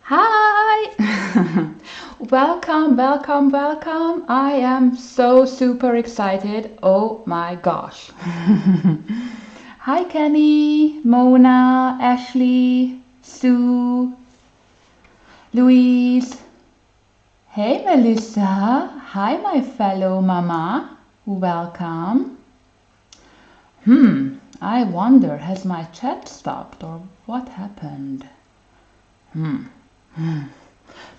Hi! Welcome, welcome, welcome. I am so super excited. Oh my gosh. Hi Kenny, Mona, Ashley, Sue, Louise. Hey Melissa. Hi my fellow mama. Welcome. I wonder, has my chat stopped or what happened?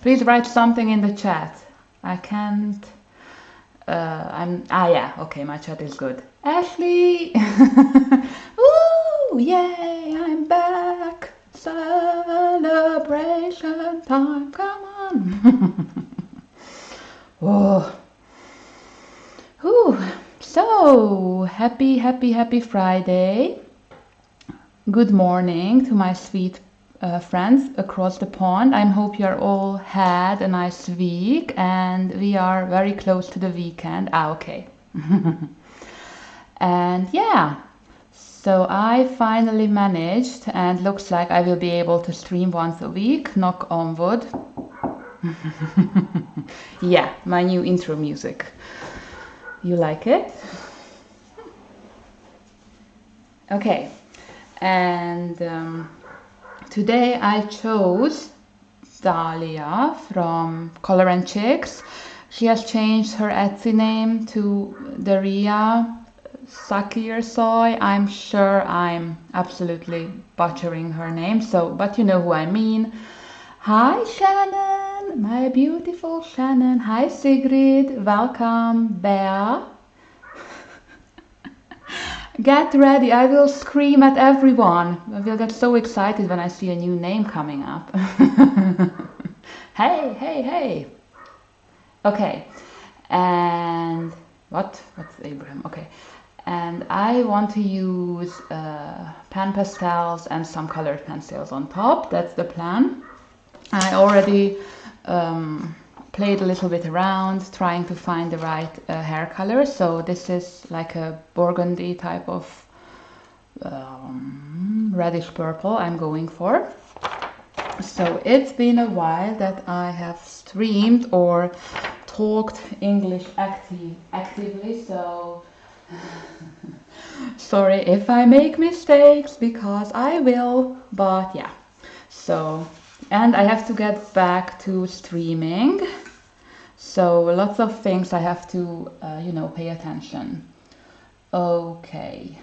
Please write something in the chat. I can't. Yeah, okay, my chat is good. Ashley! Woo! Yay, I'm back! Celebration time, come on! Oh. Whew. So, happy Friday. Good morning to my sweet friends across the pond. I hope you are all had a nice week and we are very close to the weekend. Okay. And yeah, so I finally managed and looks like I will be able to stream once a week, knock on wood. Yeah, my new intro music. You like it? Okay, and today I chose Dahlia from Color and Chicks. She has changed her Etsy name to Derya Soy. I'm sure I'm absolutely butchering her name, but you know who I mean. Hi Shannon, my beautiful Shannon. Hi Sigrid, welcome Bea. Get ready, I will scream at everyone. I will get so excited when I see a new name coming up. Hey, hey, hey. Okay, and what's Abraham? Okay, and I want to use pan pastels and some colored pencils on top. That's the plan. I already played a little bit around trying to find the right hair color. So this is like a burgundy type of reddish purple I'm going for. So it's been a while that I have streamed or talked English actively, so sorry if I make mistakes because I will, but yeah. So, and I have to get back to streaming. So lots of things I have to, pay attention. Okay.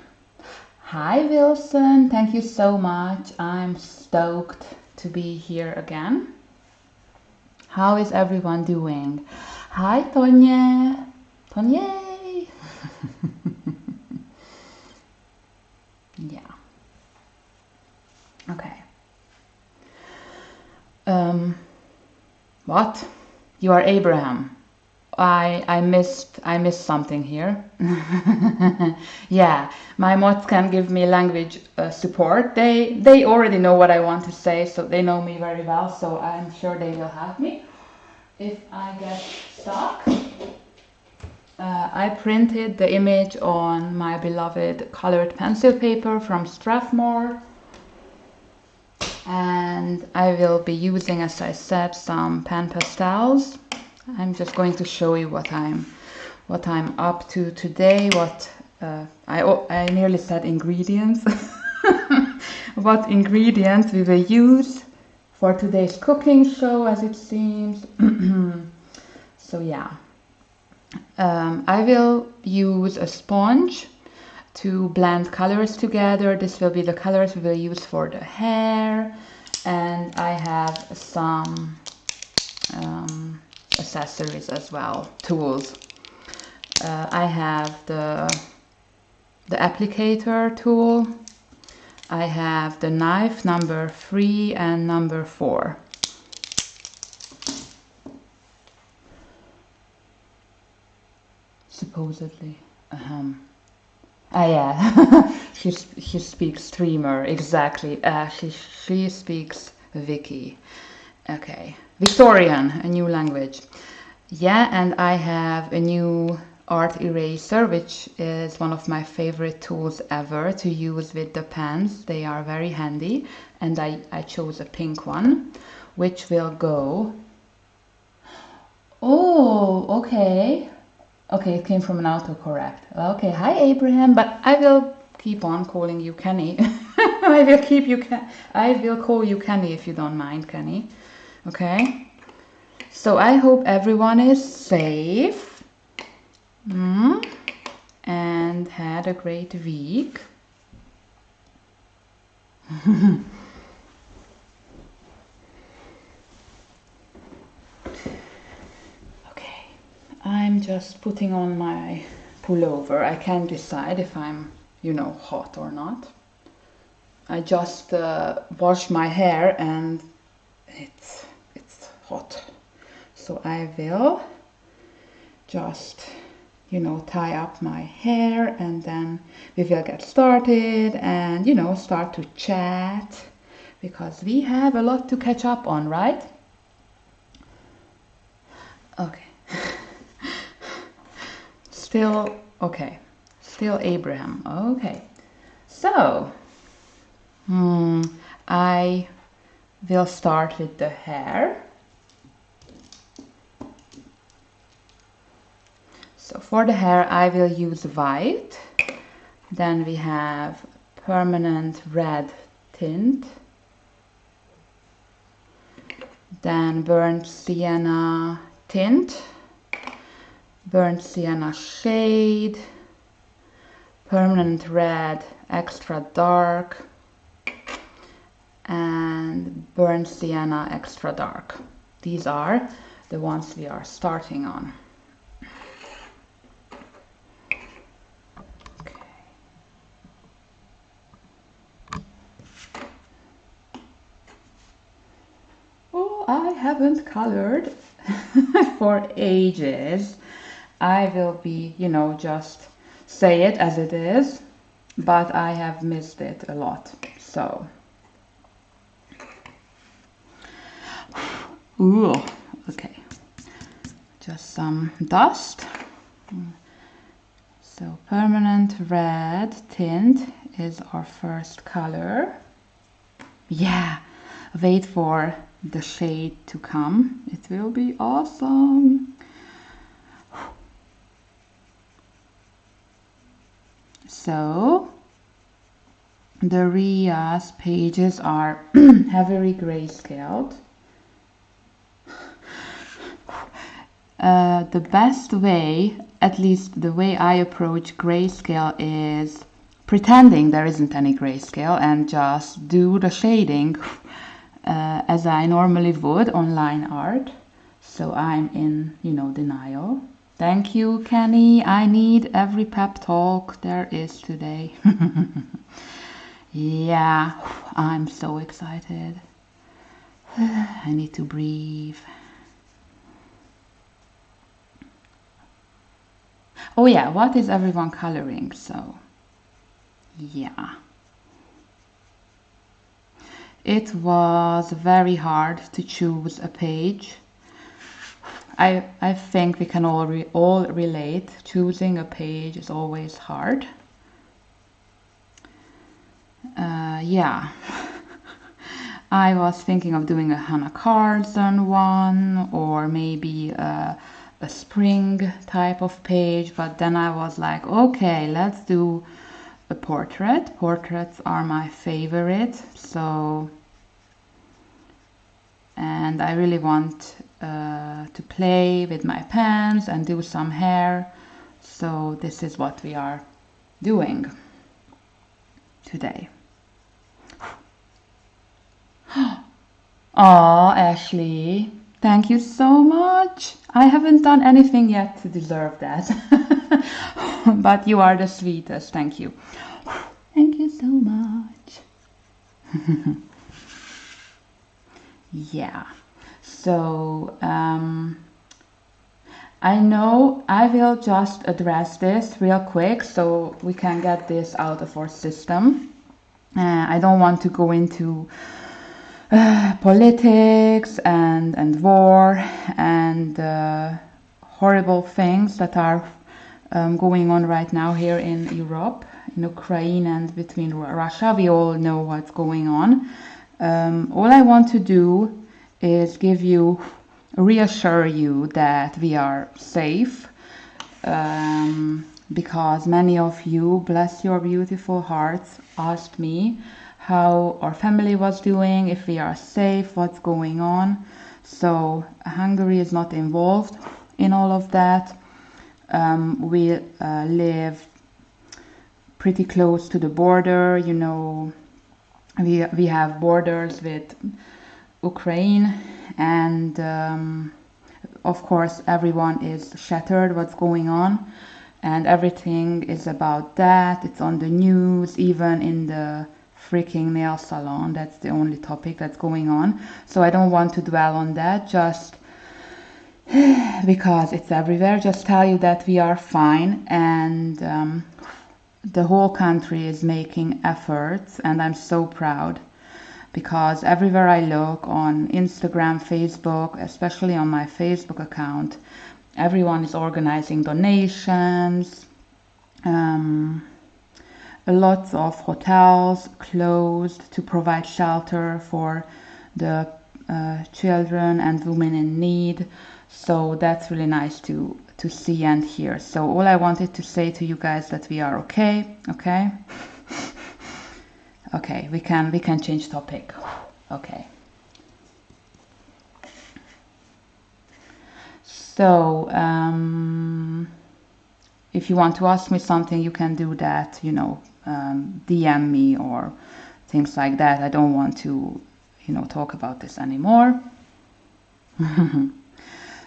Hi Wilson, thank you so much. I'm stoked to be here again. How is everyone doing? Hi Tonye. Tonye. Yeah. Okay. What? You are Abraham. I missed something here. Yeah, my mods can give me language support. They already know what I want to say, so they know me very well, so I'm sure they will help me if I get stuck. I printed the image on my beloved colored pencil paper from Strathmore. And I will be using, as I said, some pan pastels. I'm just going to show you what I'm up to today. I nearly said ingredients. What ingredients we will use for today's cooking show, as it seems. So yeah, I will use a sponge to blend colors together. This will be the colors we will use for the hair, and I have some accessories as well, tools. I have the applicator tool. I have the knife number 3 and number 4. Supposedly. Yeah, she speaks streamer, exactly. She speaks Wiki. Okay, Victorian, a new language. Yeah, and I have a new art eraser, which is one of my favorite tools ever to use with the pens. They are very handy, and I chose a pink one. which will go. Oh, okay. Okay, it came from an autocorrect. Okay, hi Abraham, but I will keep on calling you Kenny. I will call you Kenny if you don't mind, Kenny. Okay. So I hope everyone is safe and had a great week. Okay, I'm just putting on my pullover. I can't decide if I'm, you know, hot or not. I just washed my hair and it's hot. So I will just, you know, tie up my hair and then we will get started and, you know, start to chat because we have a lot to catch up on, right? Okay. Still, okay. Still Abraham. Okay. So, I will start with the hair. So for the hair I will use white, then we have permanent red tint, then burnt sienna tint, burnt sienna shade, permanent red extra dark, and burnt sienna extra dark. These are the ones we are starting on. I haven't colored for ages. I will be, you know, just say it as it is, but I have missed it a lot. So, ooh, okay, just some dust. So permanent red tint is our first color. Yeah, wait for the shade to come. It will be awesome. So the Ria's pages are heavily grayscaled. The best way, at least the way I approach grayscale, is pretending there isn't any grayscale and just do the shading as I normally would on line art. So I'm in, you know, denial. Thank you, Kenny. I need every pep talk there is today. Yeah, I'm so excited. I need to breathe. Oh yeah, what is everyone coloring? So, yeah. It was very hard to choose a page. I think we can all relate. Choosing a page is always hard. Yeah. I was thinking of doing a Hannah Carlson one or maybe a spring type of page, but then I was like, okay, let's do a portrait. Portraits are my favorite, so, and I really want to play with my pens and do some hair, so this is what we are doing today. Oh, Ashley, thank you so much. I haven't done anything yet to deserve that. But you are the sweetest. Thank you. Thank you so much. Yeah. So, I know I will just address this real quick so we can get this out of our system. I don't want to go into politics and war and horrible things that are going on right now here in Europe, in Ukraine and between Russia. We all know what's going on. All I want to do is reassure you that we are safe, because many of you, bless your beautiful hearts, asked me how our family was doing, if we are safe, what's going on. So Hungary is not involved in all of that. We live pretty close to the border, you know. We have borders with Ukraine, and of course everyone is shattered what's going on, and everything is about that. It's on the news, even in the freaking nail salon. That's the only topic that's going on. So I don't want to dwell on that, just because it's everywhere. Just tell you that we are fine, and the whole country is making efforts, and I'm so proud, because everywhere I look, on Instagram, Facebook, especially on my Facebook account, everyone is organizing donations. Lots of hotels closed to provide shelter for the children and women in need. So that's really nice to see and hear. So all I wanted to say to you guys, that we are okay. Okay, we can change topic. Okay. So if you want to ask me something, you can do that, you know, DM me or things like that. I don't want to, you know, talk about this anymore.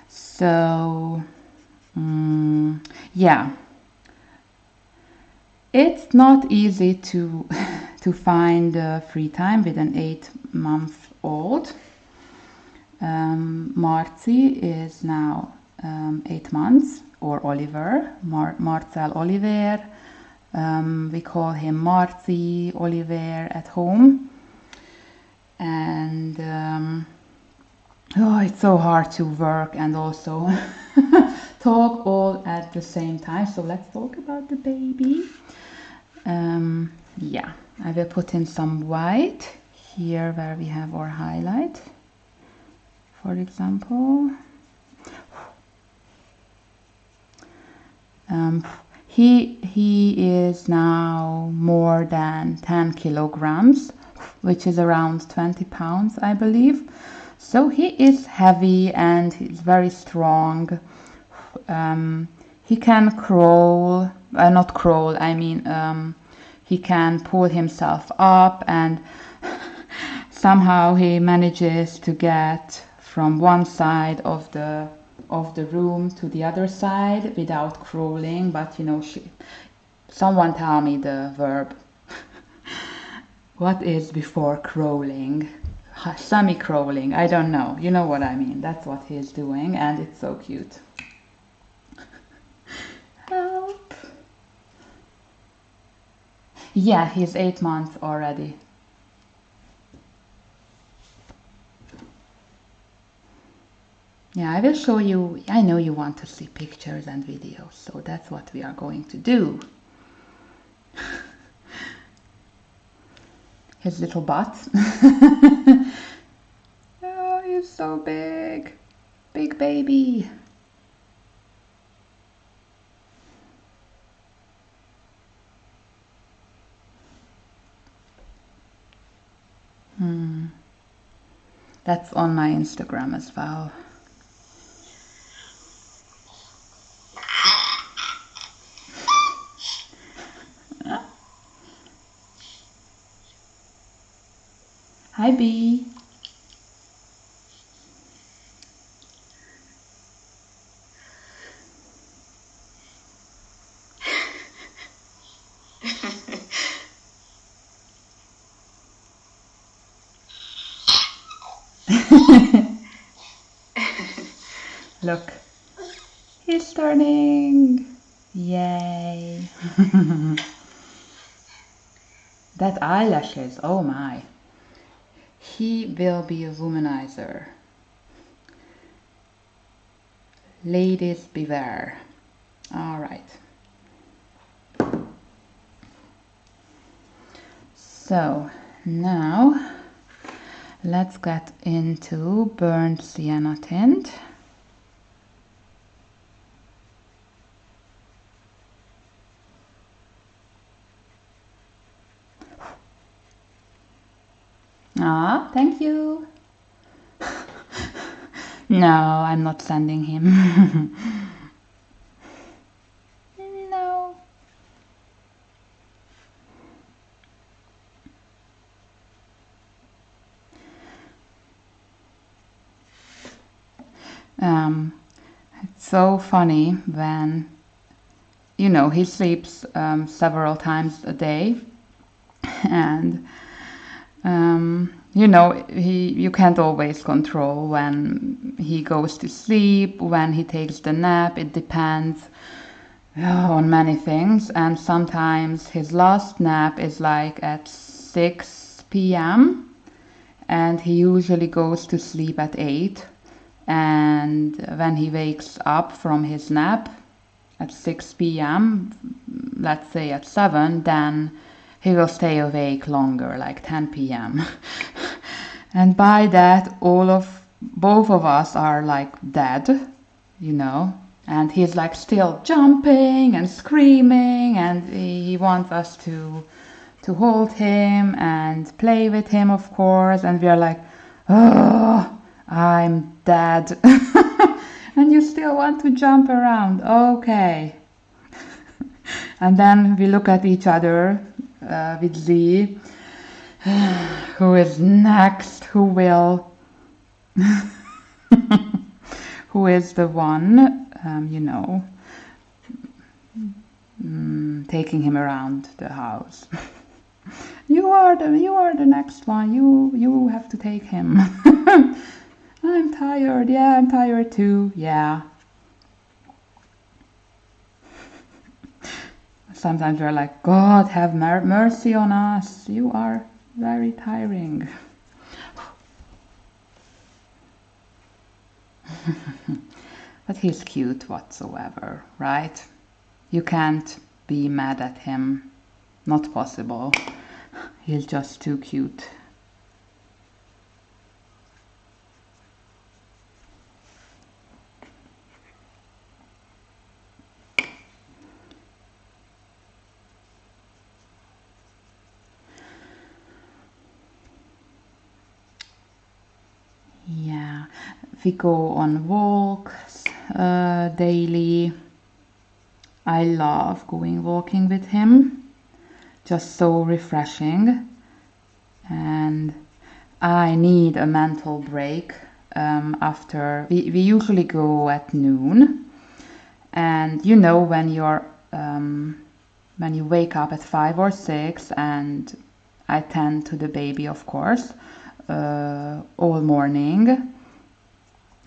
So yeah, it's not easy to find free time with an 8-month-old. Marci is now 8 months, or Oliver, Marcel Oliver. We call him Marci Oliver at home. And oh, it's so hard to work and also talk all at the same time. So let's talk about the baby. Yeah, I will put in some white here where we have our highlight, for example. He is now more than 10 kilograms, which is around 20 pounds, I believe. So he is heavy and he's very strong. He can crawl, not crawl, I mean, he can pull himself up, and somehow he manages to get from one side of the room to the other side without crawling. But you know, someone tell me the verb. What is before crawling? Semi-crawling, I don't know. You know what I mean. That's what he's doing, and it's so cute. Help. Yeah, he's 8 months already. Yeah, I will show you. I know you want to see pictures and videos, so that's what we are going to do. His little butt. Oh, he's so big. Big baby. That's on my Instagram as well. Hi, Bee. Look, he's turning. Yay. That eyelashes, oh my. He will be a womanizer. Ladies beware. All right. So now Let's get into burnt sienna tint. Ah, thank you. No, I'm not sending him. No. It's so funny when, you know, he sleeps several times a day, and you know, you can't always control when he goes to sleep, when he takes the nap. It depends on many things, and sometimes his last nap is like at 6 p.m. and he usually goes to sleep at 8, and when he wakes up from his nap at 6 p.m., let's say at 7, then he will stay awake longer, like 10 p.m. And by that, both of us are like dead, you know, and he's like still jumping and screaming, and he wants us to hold him and play with him, of course, and we are like, oh, I'm dead. And you still want to jump around, okay. And then we look at each other with Z, who is next, who is the one, you know, taking him around the house. You are the next one. You have to take him. I'm tired. Yeah, I'm tired too. Yeah. Sometimes we're like, God, have mercy on us. You are very tiring. But he's cute whatsoever, right? You can't be mad at him. Not possible. He's just too cute. Yeah, we go on walks daily. I love going walking with him. Just so refreshing. And I need a mental break after. We usually go at noon. And you know, when you wake up at 5 or 6, and I tend to the baby, of course, all morning,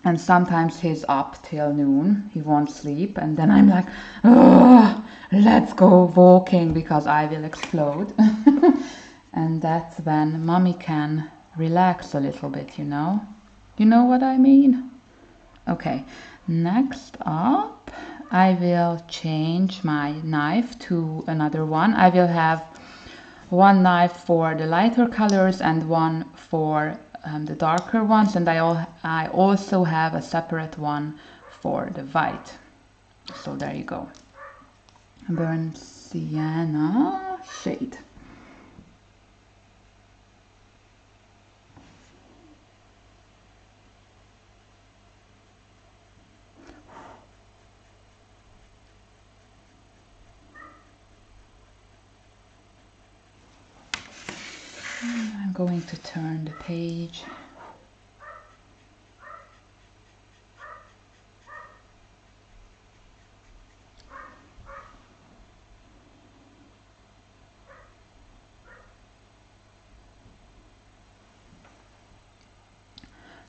and sometimes he's up till noon, he won't sleep, and then I'm like, oh, let's go walking because I will explode. And that's when mommy can relax a little bit, you know what I mean? Okay, next up I will change my knife to another one. I will have one knife for the lighter colors and one for the darker ones, and I also have a separate one for the white. So there you go. Burnt sienna shade. I'm going to turn the page.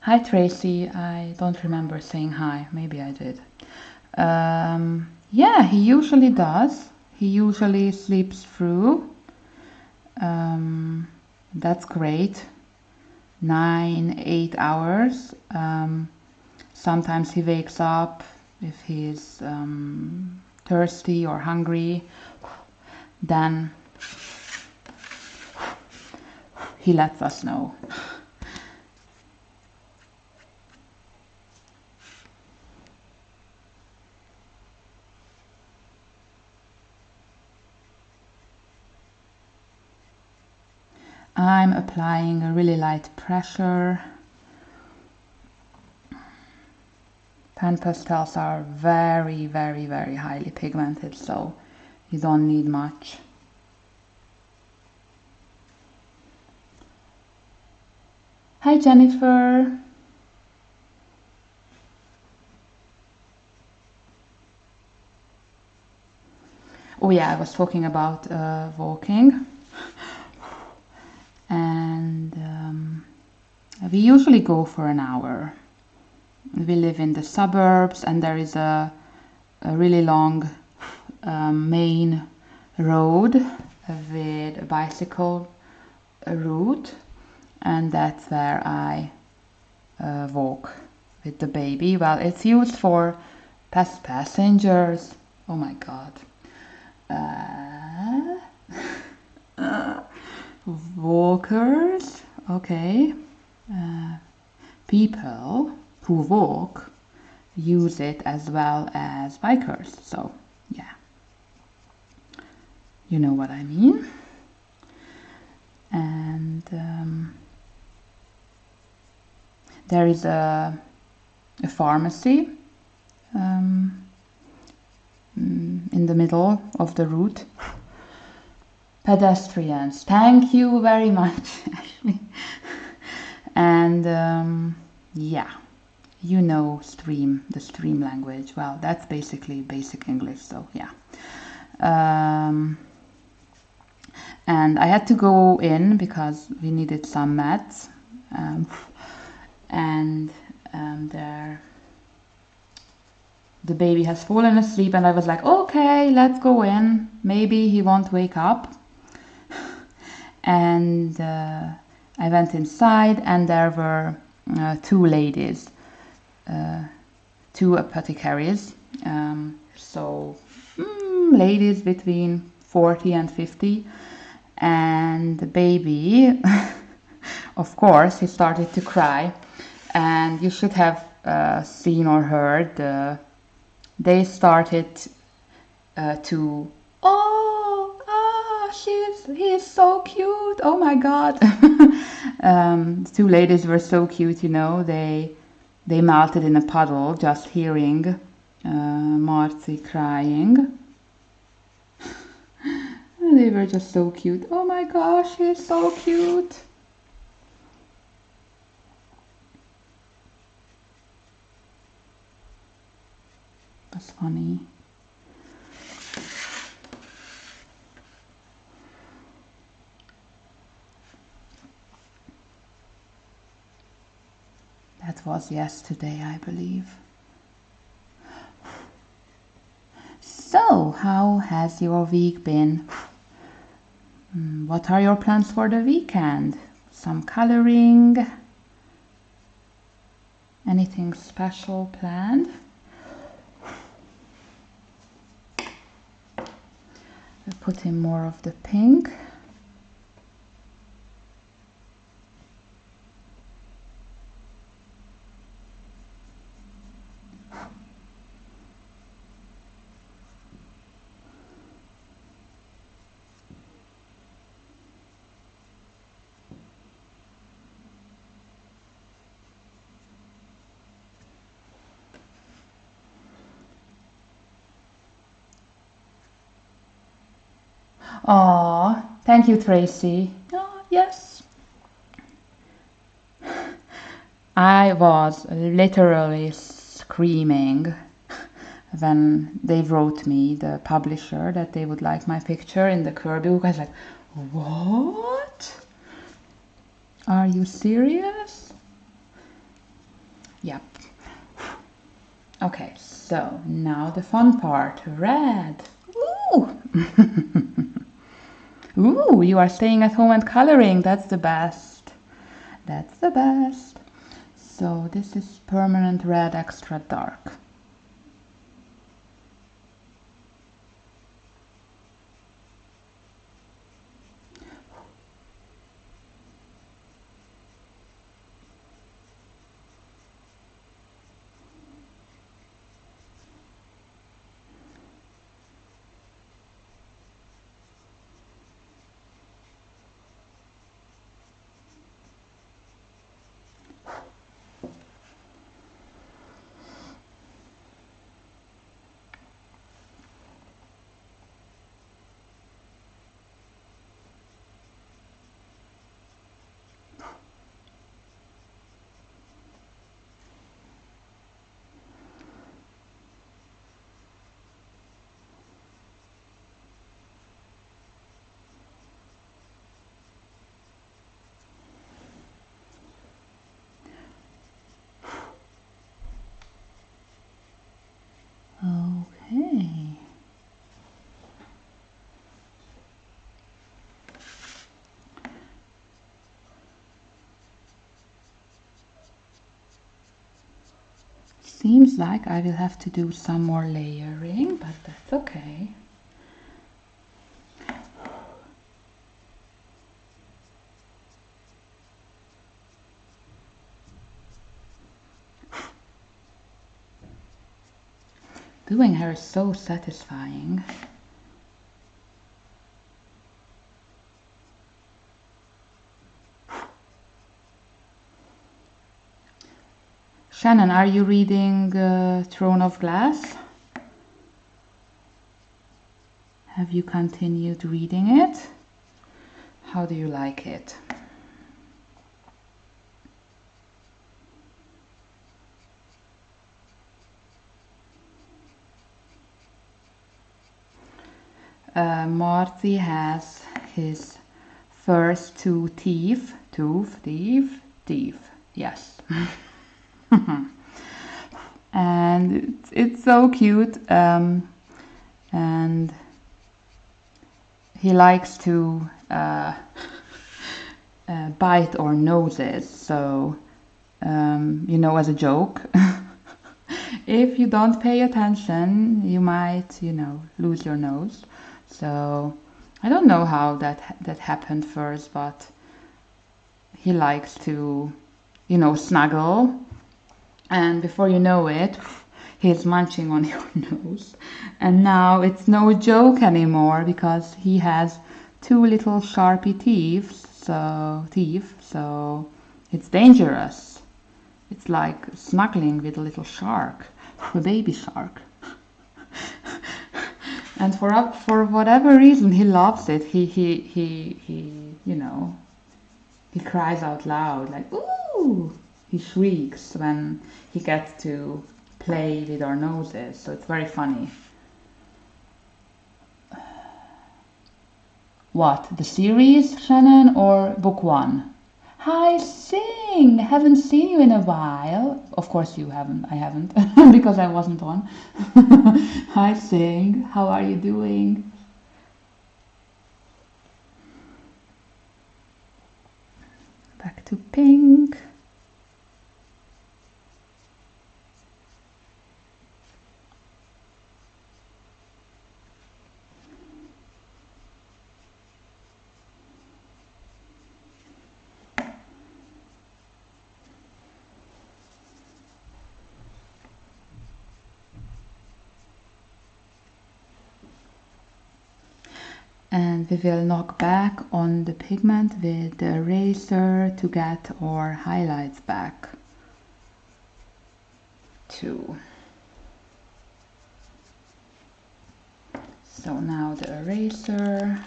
Hi Tracy, I don't remember saying hi, maybe I did. Yeah, he usually does. He usually sleeps through. That's great. 9-8 hours. Sometimes he wakes up if he's thirsty or hungry. Then he lets us know. I'm applying a really light pressure. Pan pastels are very, very, very highly pigmented, so you don't need much. Hi Jennifer. Oh yeah, I was talking about walking. And we usually go for an hour. We live in the suburbs and there is a really long main road with a bicycle route, and that's where I walk with the baby. Well, it's used for passengers. Oh my god. Walkers, okay. People who walk use it as well as bikers, so yeah, you know what I mean. And there is a pharmacy in the middle of the route. Pedestrians, thank you very much, Ashley. And yeah, you know the stream language. Well, that's basically basic English, so yeah. And I had to go in because we needed some meds, and there the baby has fallen asleep, and I was like, okay, let's go in, maybe he won't wake up. And I went inside, and there were two ladies, two apothecaries, so ladies between 40 and 50, and the baby, of course, he started to cry, and you should have seen or heard, they started to, he's so cute, oh my god. The two ladies were so cute, you know, they melted in a puddle just hearing Marcy crying. They were just so cute. Oh my gosh, he's so cute. That's funny. That was yesterday, I believe. So, how has your week been? What are your plans for the weekend? Some coloring? Anything special planned? We'll put in more of the pink. Aw, thank you, Tracy. Oh, yes. I was literally screaming when they wrote me, the publisher, that they would like my picture in the Kirby book. I was like, what? Are you serious? Yep. Okay, so now the fun part, red. Ooh! Ooh, you are staying at home and coloring. That's the best. That's the best. So this is permanent red extra dark. Seems like I will have to do some more layering, but that's okay. Doing hair is so satisfying. Shannon, are you reading Throne of Glass? Have you continued reading it? How do you like it? Marty has his first two teeth, yes. And it's so cute, and he likes to bite our noses, so you know, as a joke. If you don't pay attention, you might, you know, lose your nose. So I don't know how that happened first, but he likes to, you know, snuggle, and before you know it, he's munching on your nose. And now it's no joke anymore because he has two little sharpy teeth, so it's dangerous. It's like snuggling with a little shark, a baby shark. And for whatever reason, he loves it. He you know, he cries out loud, like, ooh! He shrieks when he gets to play with our noses, so it's very funny. What, the series, Shannon, or book one? Hi, Sing! Haven't seen you in a while. Of course you haven't, I haven't, because I wasn't on. Hi, Sing, how are you doing? Back to pink. And we will knock back on the pigment with the eraser to get our highlights back too. So now the eraser.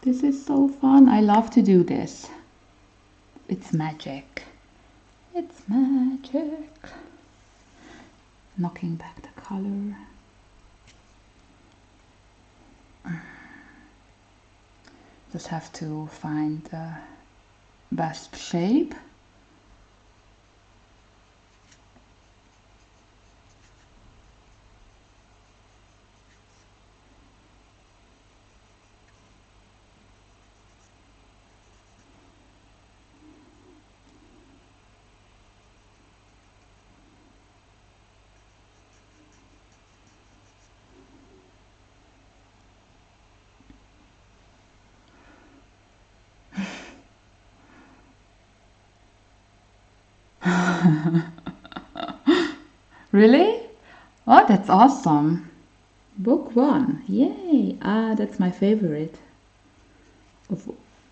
This is so fun. I love to do this. It's magic. It's magic. Knocking back the color. Just have to find the best shape. Really? Oh, that's awesome. Book one. Yay. Ah, that's my favorite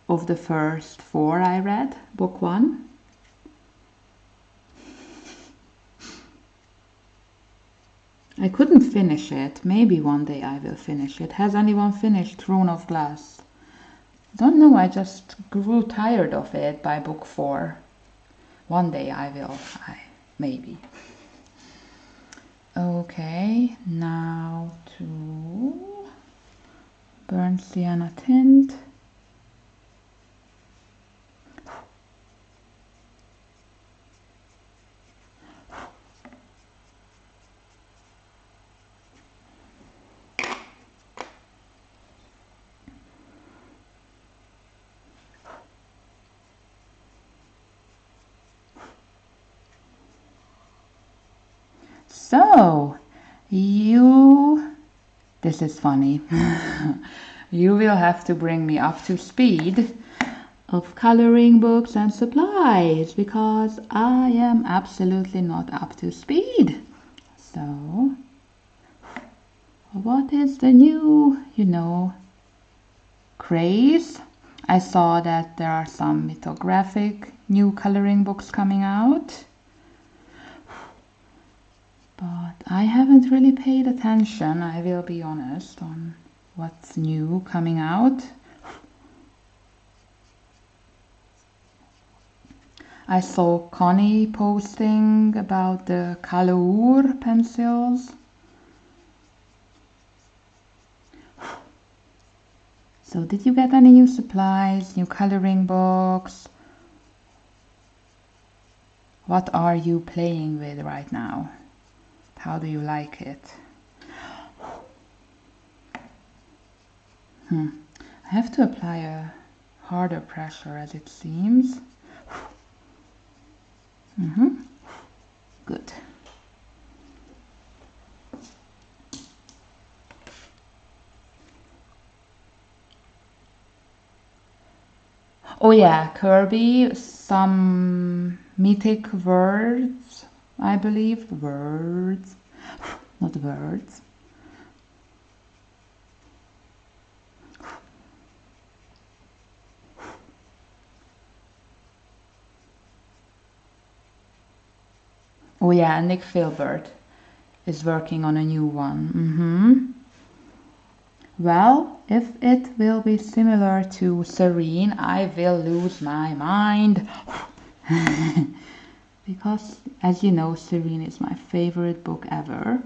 of the first four I read. Book one. I couldn't finish it. Maybe one day I will finish it. Has anyone finished Throne of Glass? Don't know, I just grew tired of it by book four. One day I will, maybe. Okay, now to burn sienna tint. So, this is funny. You will have to bring me up to speed of coloring books and supplies because I am absolutely not up to speed. So, what is the new, craze? I saw that there are some mythographic new coloring books coming out, but I haven't really paid attention, I will be honest, on what's new coming out. I saw Connie posting about the Colour pencils. So did you get any new supplies, new coloring books? What are you playing with right now? How do you like it? I have to apply a harder pressure as it seems. Good. Oh yeah, Kirby, some mythic words, I believe. Words, not words. Oh yeah, Nick Filbert is working on a new one. Well, if it will be similar to Serene, I will lose my mind. Because, as you know, Serene is my favorite book ever.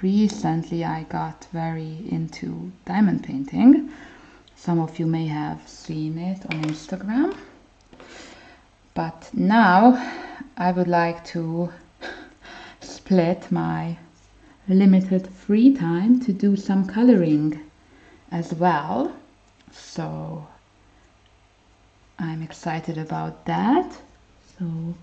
Recently I got very into diamond painting. Some of you may have seen it on Instagram. But now I would like to split my limited free time to do some coloring as well. So I'm excited about that. So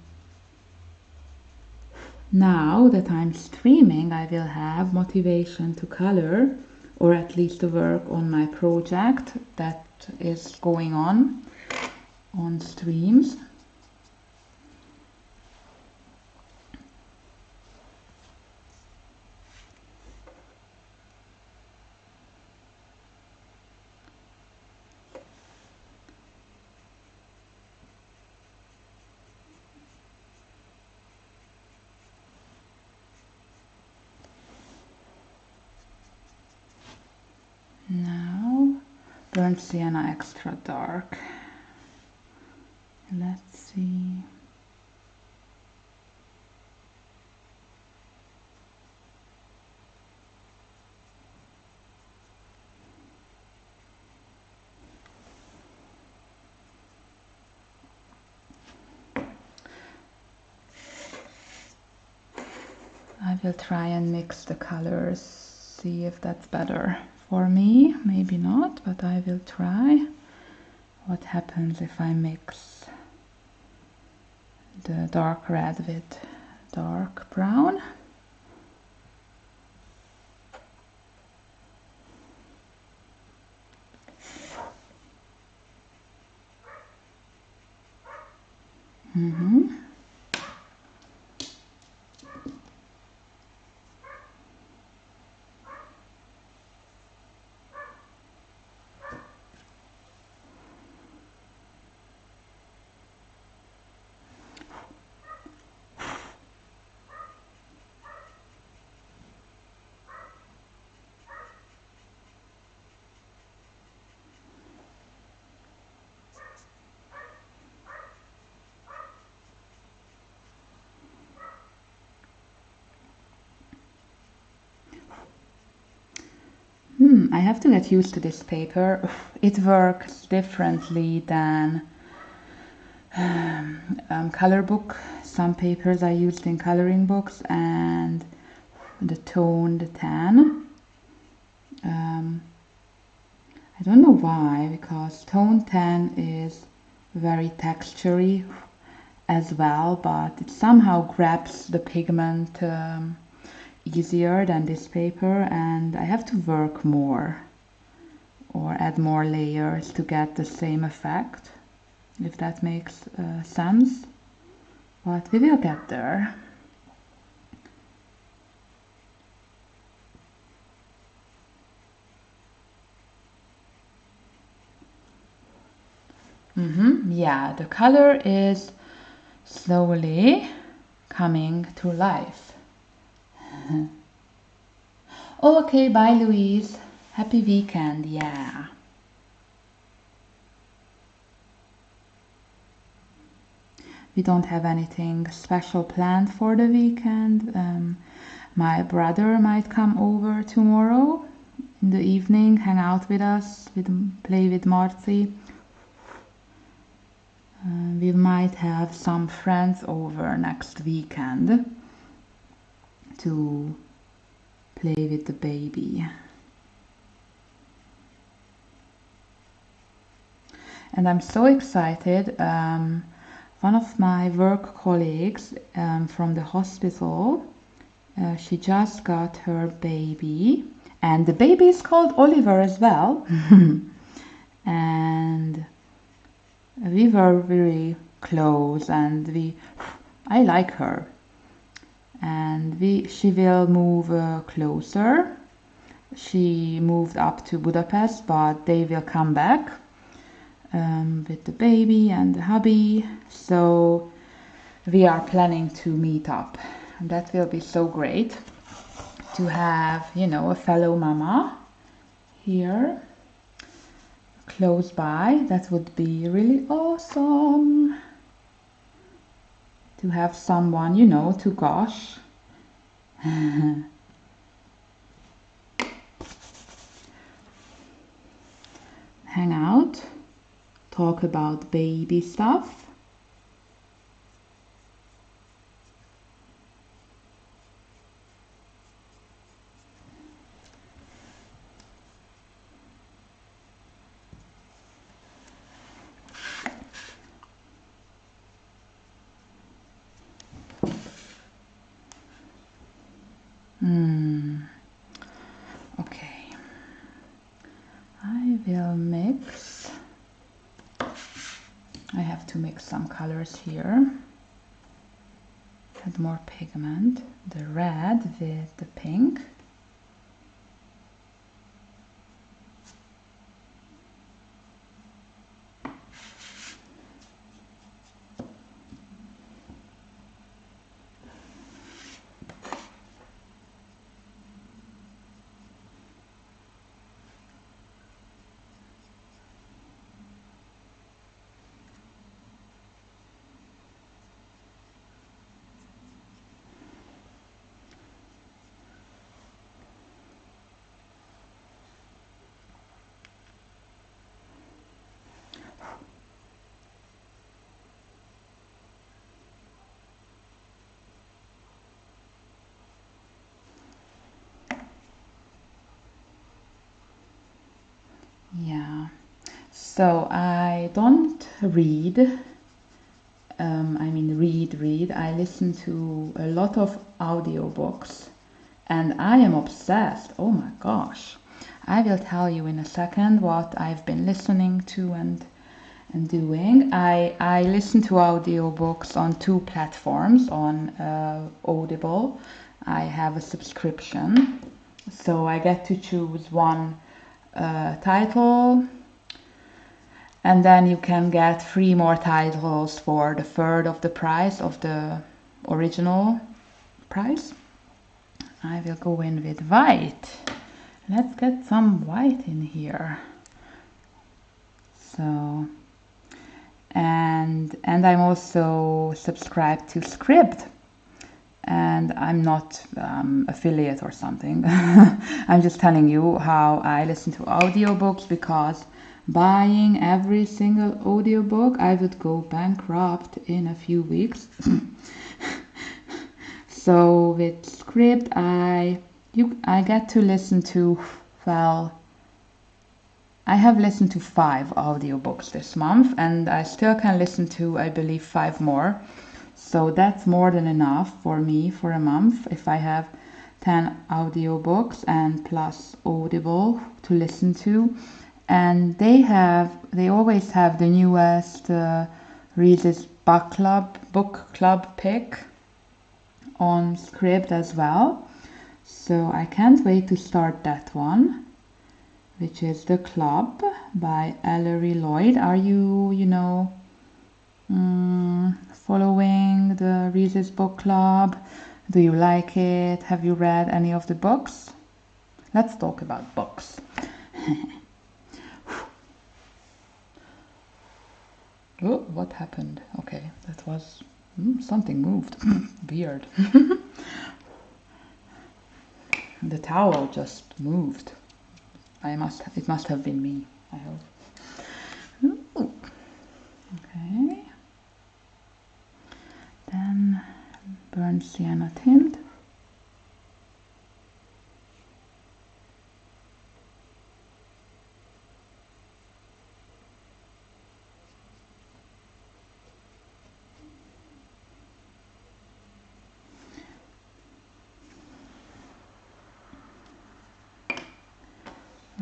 now that I'm streaming, I will have motivation to color, or at least to work on my project that is going on streams. Now, burnt sienna extra dark. Let's see. I will try and mix the colors, see if that's better for me. Maybe not, but I will try. What happens if I mix the dark red with dark brown? Mm-hmm. I have to get used to this paper. It works differently than color book. Some papers I used in coloring books and the toned tan. I don't know why, because toned tan is very textury as well, but it somehow grabs the pigment easier than this paper, and I have to work more or add more layers to get the same effect, if that makes sense, but we will get there. Yeah, the color is slowly coming to life. Okay, bye Louise. Happy weekend, yeah. We don't have anything special planned for the weekend. My brother might come over tomorrow in the evening, hang out with us, play with Marcy. We might have some friends over next weekend to play with the baby. And I'm so excited. One of my work colleagues from the hospital, she just got her baby, and the baby is called Oliver as well. And we were very close, and I like her, and she will move closer. She moved up to Budapest, but they will come back with the baby and the hubby, so we are planning to meet up, and that will be so great to have, you know, a fellow mama here close by. That would be really awesome to have someone, you know, to gosh. Hang out, talk about baby stuff. Okay, I will mix. I have to mix some colors here. Add more pigment, the red with the pink. Yeah, so I don't read, read. I listen to a lot of audiobooks, and I am obsessed. Oh my gosh. I will tell you in a second what I've been listening to doing. I listen to audiobooks on 2 platforms. On Audible, I have a subscription, so I get to choose one title, and then you can get 3 more titles for the third of the price of the original price. I will go in with white. Let's get some white in here. So, and I'm also subscribed to Scribd, and I'm not affiliate or something. I'm just telling you how I listen to audiobooks, because buying every single audiobook, I would go bankrupt in a few weeks. So with Scribd, I get to listen to, well, I have listened to 5 audiobooks this month, and I still can listen to, I believe, 5 more. So that's more than enough for me for a month if I have 10 audiobooks and plus Audible to listen to. And they always have the newest Reese's book club pick on Scribd as well. So I can't wait to start that one, which is The Club by Ellery Lloyd. Are you following the Reese's book club? Do you like it? Have you read any of the books? Let's talk about books. Oh, what happened? Okay, that was something moved. Weird. The towel just moved. It must have been me, I hope. Ooh. Okay. Then burnt sienna tint.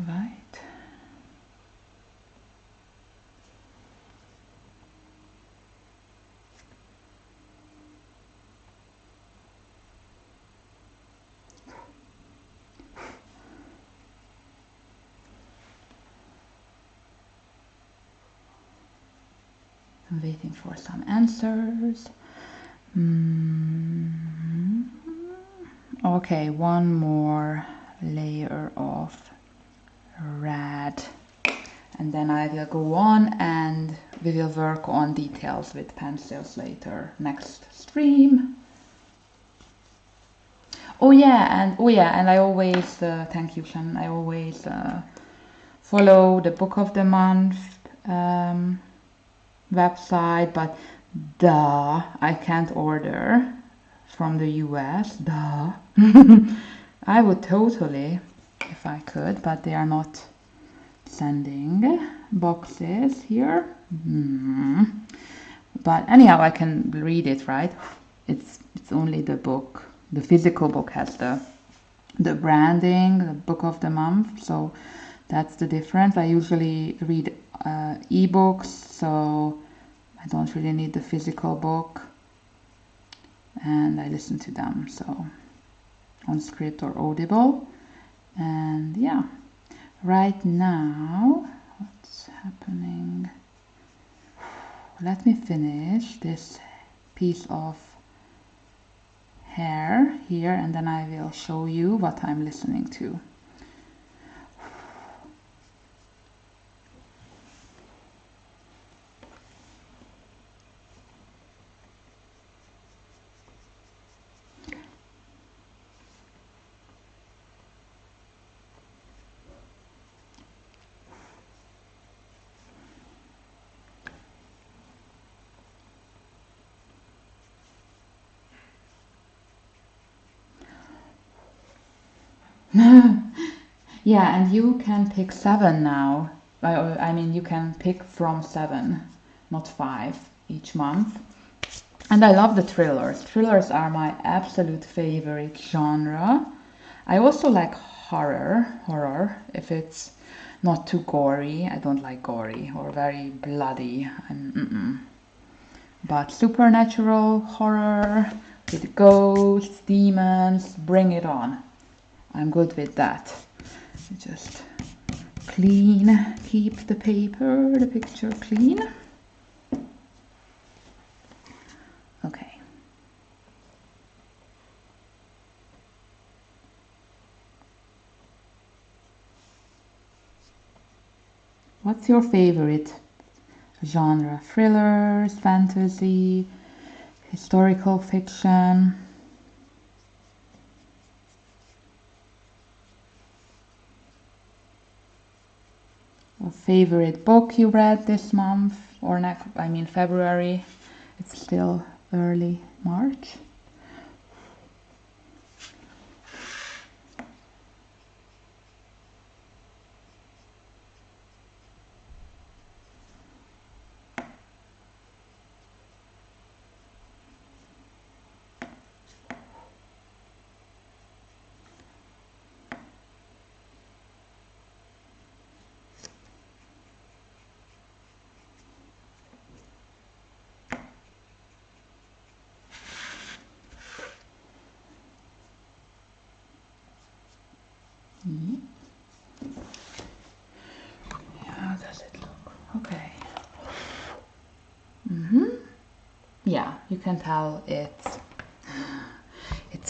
Right. I'm waiting for some answers. Okay, one more layer of red, and then I will go on and we will work on details with Pastels later, next stream. Oh yeah, and I always thank you, Shannon. I always follow the Book of the Month website, but I can't order from the US. I would totally if I could, but they are not sending boxes here. But anyhow, I can read it, right? It's only the book. The physical book has the branding, the Book of the Month, so that's the difference. I usually read ebooks, so I don't really need the physical book, and I listen to them, so on Scribd or Audible. And yeah, right now, what's happening? Let me finish this piece of hair here, and then I will show you what I'm listening to. Yeah, and you can pick 7 now. I mean, you can pick from 7, not 5 each month. And I love the thrillers. Thrillers are my absolute favorite genre. I also like horror, if it's not too gory. I don't like gory or very bloody. But supernatural horror with ghosts, demons, bring it on. I'm good with that. Just clean, keep the paper, the picture clean. Okay. What's your favorite genre? Thrillers, fantasy, historical fiction? A favorite book you read this month or next? I mean February. It's still early March. How does it look? Okay. Yeah, you can tell it's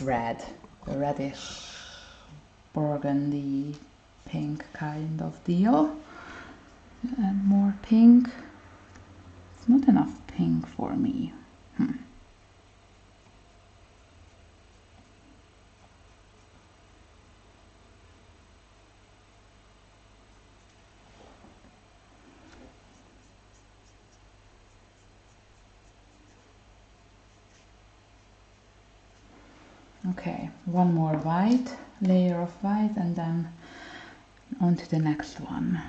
red, a reddish burgundy pink kind of deal. And more pink. It's not enough pink for me. Okay, one more white, layer of white, and then on to the next one,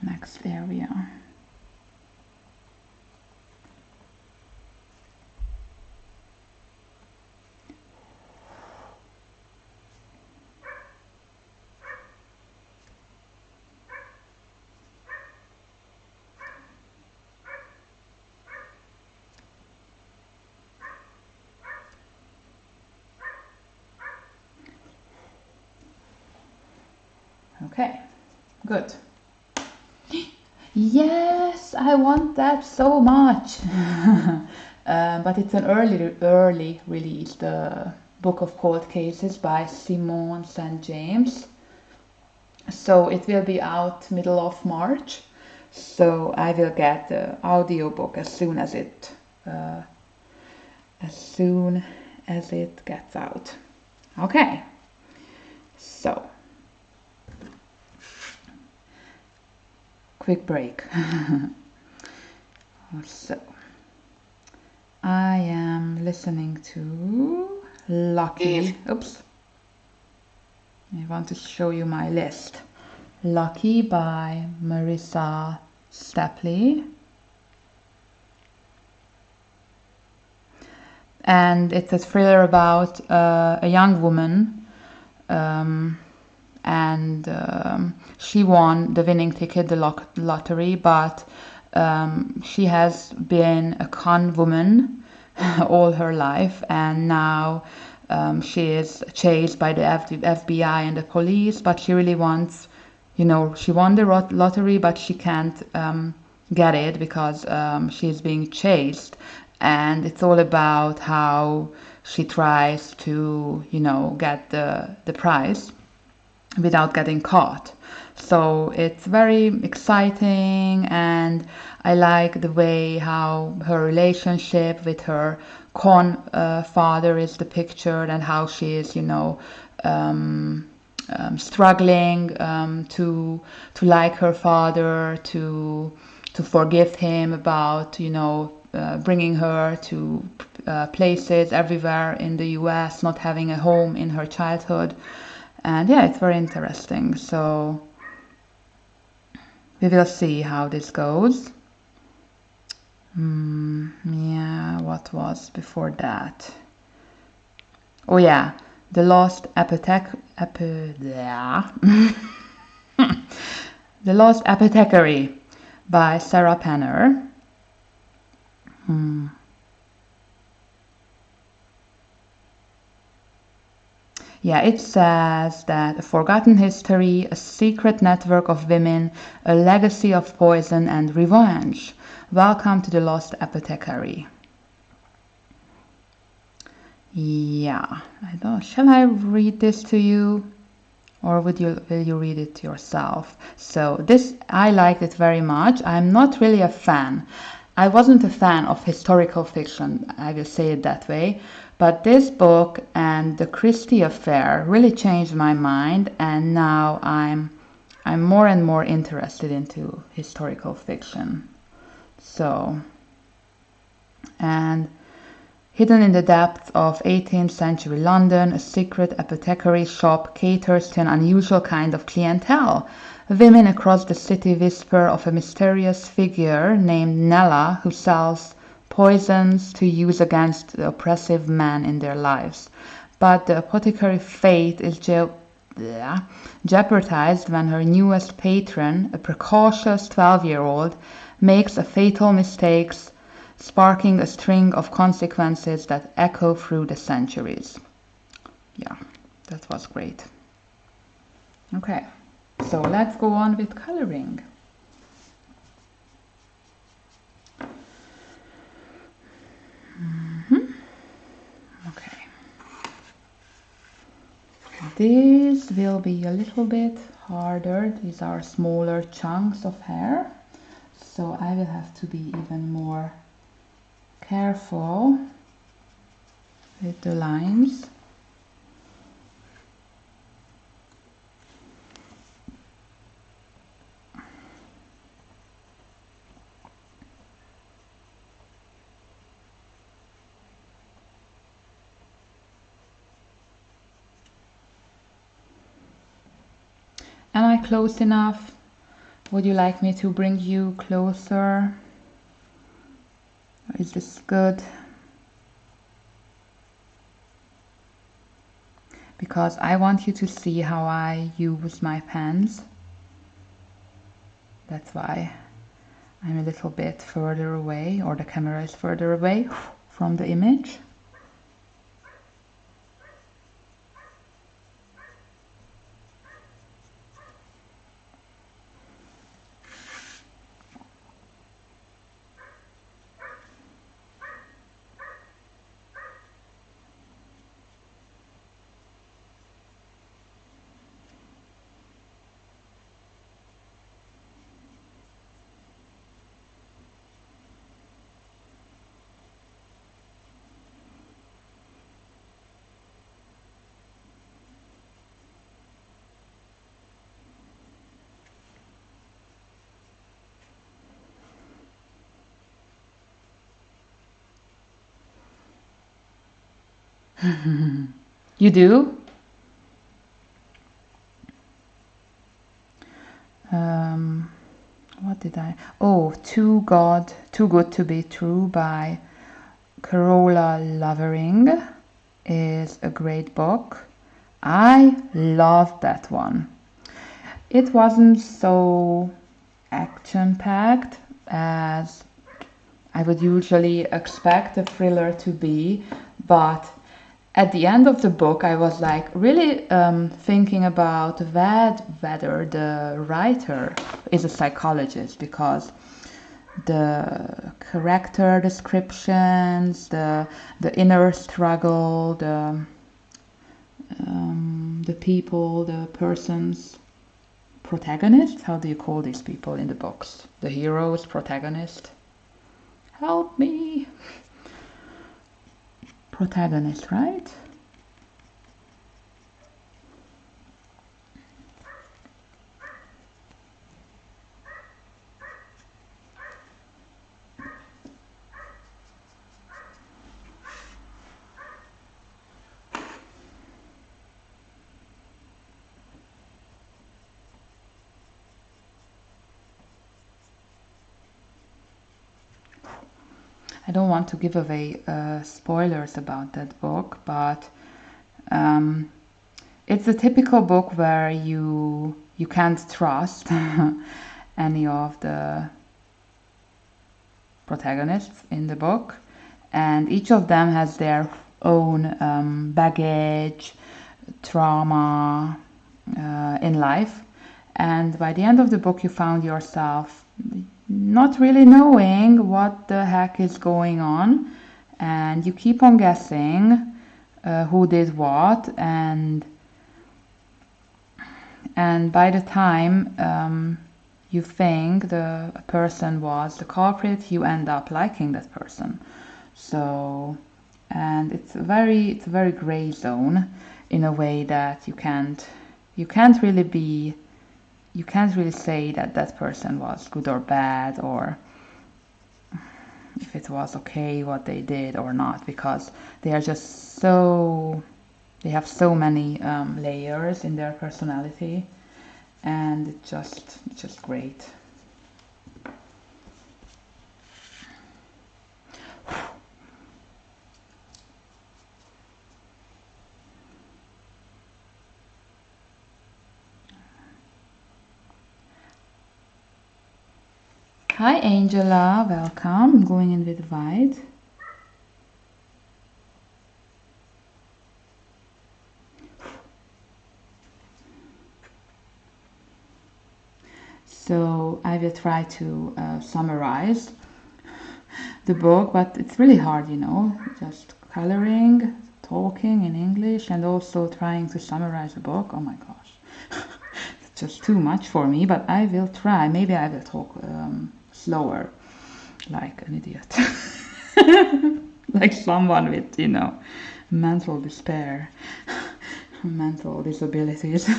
next area. Okay, good. Yes, I want that so much. But it's an early release, the Book of Cold Cases by Simone St. James. So it will be out middle of March. So I will get the audiobook as soon as it gets out. Okay. So quick break. So I am listening to Lucky. Oops. I want to show you my list. Lucky by Marissa Stapley. And it's a thriller about a young woman, and she won the winning ticket, the lottery, but she has been a con woman all her life, and now she is chased by the FBI and the police, but she really wants, you know, she won the lottery, but she can't get it because she's being chased. And it's all about how she tries to, you know, get the prize without getting caught. So it's very exciting, and I like the way how her relationship with her con father is depicted, and how she is, you know, struggling to like her father, to forgive him about, you know, bringing her to places everywhere in the US, not having a home in her childhood. And yeah, it's very interesting. So we will see how this goes. Yeah, what was before that? Oh yeah, The The Lost Apothecary by Sarah Penner. Yeah, it says that a forgotten history, a secret network of women, a legacy of poison and revenge. Welcome to the Lost Apothecary. Yeah, I don't. Shall I read this to you, or will you read it yourself? So this, I liked it very much. I'm not really a fan. I wasn't a fan of historical fiction, I will say it that way. But this book and the Christie affair really changed my mind, and now I'm more and more interested into historical fiction. So, and hidden in the depths of 18th century London, a secret apothecary shop caters to an unusual kind of clientele. Women across the city whisper of a mysterious figure named Nella who sells poisons to use against the oppressive men in their lives. But the apothecary's fate is jeopardized when her newest patron, a precocious 12-year-old, makes a fatal mistake, sparking a string of consequences that echo through the centuries. Yeah, that was great. Okay, so let's go on with coloring. Okay. This will be a little bit harder. These are smaller chunks of hair, so I will have to be even more careful with the lines. Am I close enough? Would you like me to bring you closer? Is this good? Because I want you to see how I use my pens. That's why I'm a little bit further away, or the camera is further away from the image. You do? What did I... Oh, Too Good to Be True by Carola Lovering is a great book. I loved that one. It wasn't so action-packed as I would usually expect a thriller to be, but at the end of the book I was like really thinking about whether the writer is a psychologist, because the character descriptions, the inner struggle, the people, the persons, protagonists, how do you call these people in the books? The heroes, protagonist? Help me. Protagonist, right? I don't want to give away spoilers about that book, but it's a typical book where you you can't trust any of the protagonists in the book, and each of them has their own baggage, trauma in life, and by the end of the book you found yourself not really knowing what the heck is going on, and you keep on guessing who did what, and by the time you think the person was the culprit, you end up liking that person. So, and it's a very gray zone in a way that you can't really say that that person was good or bad, or if it was okay what they did or not, because they are just they have so many layers in their personality, and it's just great. Hi Angela, welcome. I'm going in with white. So I will try to summarize the book, but it's really hard, you know, just coloring, talking in English, and also trying to summarize the book. Oh my gosh, it's just too much for me, but I will try. Maybe I will talk slower, like an idiot. Like someone with, you know, mental despair, mental disabilities,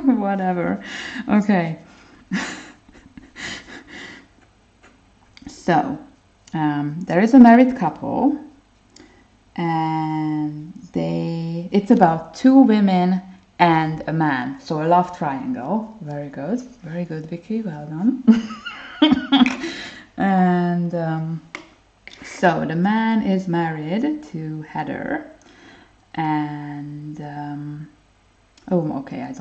whatever. Okay. So, there is a married couple, and it's about two women and a man. So a love triangle. Very good, Vicky. Well done. And so the man is married to Heather, and oh, okay. I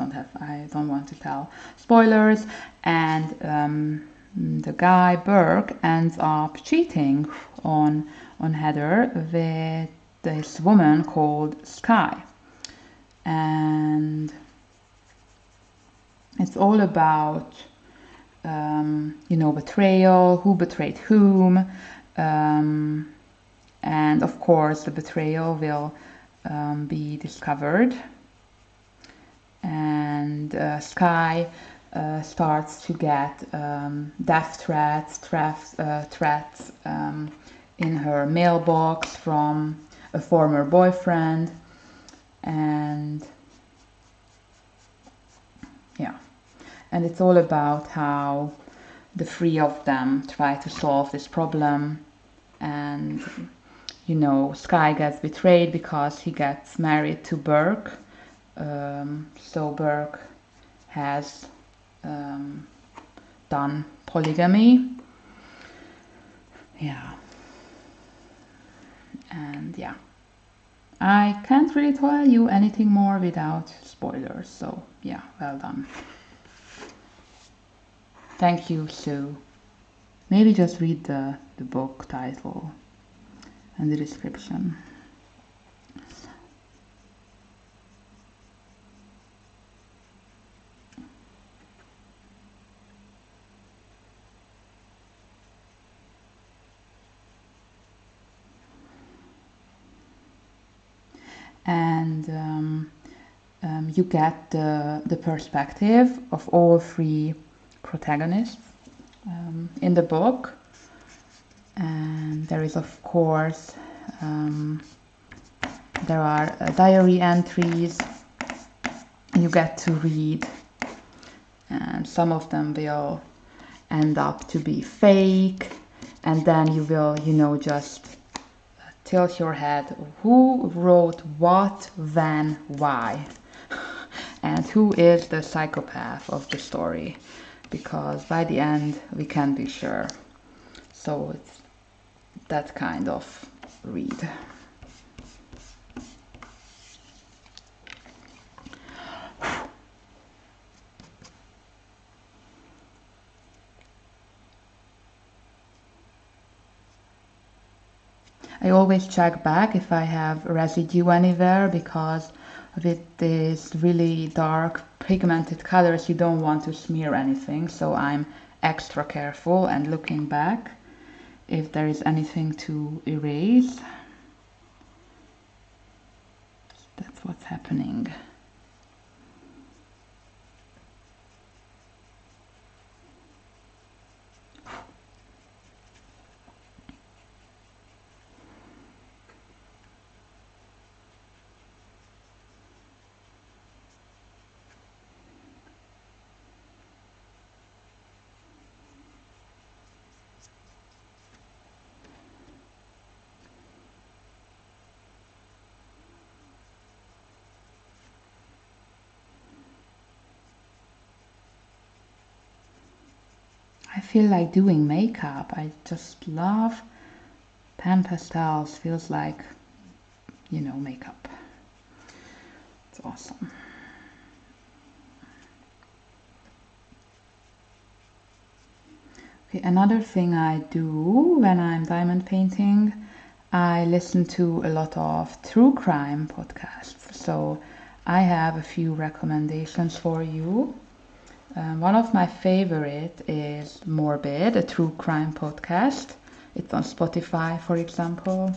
don't want to tell spoilers. And the guy Burke ends up cheating on Heather with this woman called Sky, and it's all about you know, betrayal, who betrayed whom, and of course the betrayal will be discovered, and Sky starts to get death threats in her mailbox from a former boyfriend, and yeah, and it's all about how the three of them try to solve this problem. And you know, Sky gets betrayed because he gets married to Burke, so Burke has done polygamy. Yeah. And yeah, I can't really tell you anything more without spoilers, so yeah, well done. Thank you, Sue. Maybe just read the book title and the description. And you get the perspective of all three protagonists in the book, and there is, of course, there are diary entries you get to read, and some of them will end up to be fake, and then you will, you know, just tilt your head, who wrote what, when, why, and who is the psychopath of the story, because by the end we can't be sure. So it's that kind of read. I always check back if I have residue anywhere, because with these really dark pigmented colors you don't want to smear anything, so I'm extra careful and looking back if there is anything to erase. That's what's happening. I feel like doing makeup. I just love pan pastels. Feels like, you know, makeup. It's awesome. Okay, another thing I do when I'm diamond painting, I listen to a lot of true crime podcasts. So I have a few recommendations for you. One of my favorite is Morbid, a true crime podcast. It's on Spotify, for example,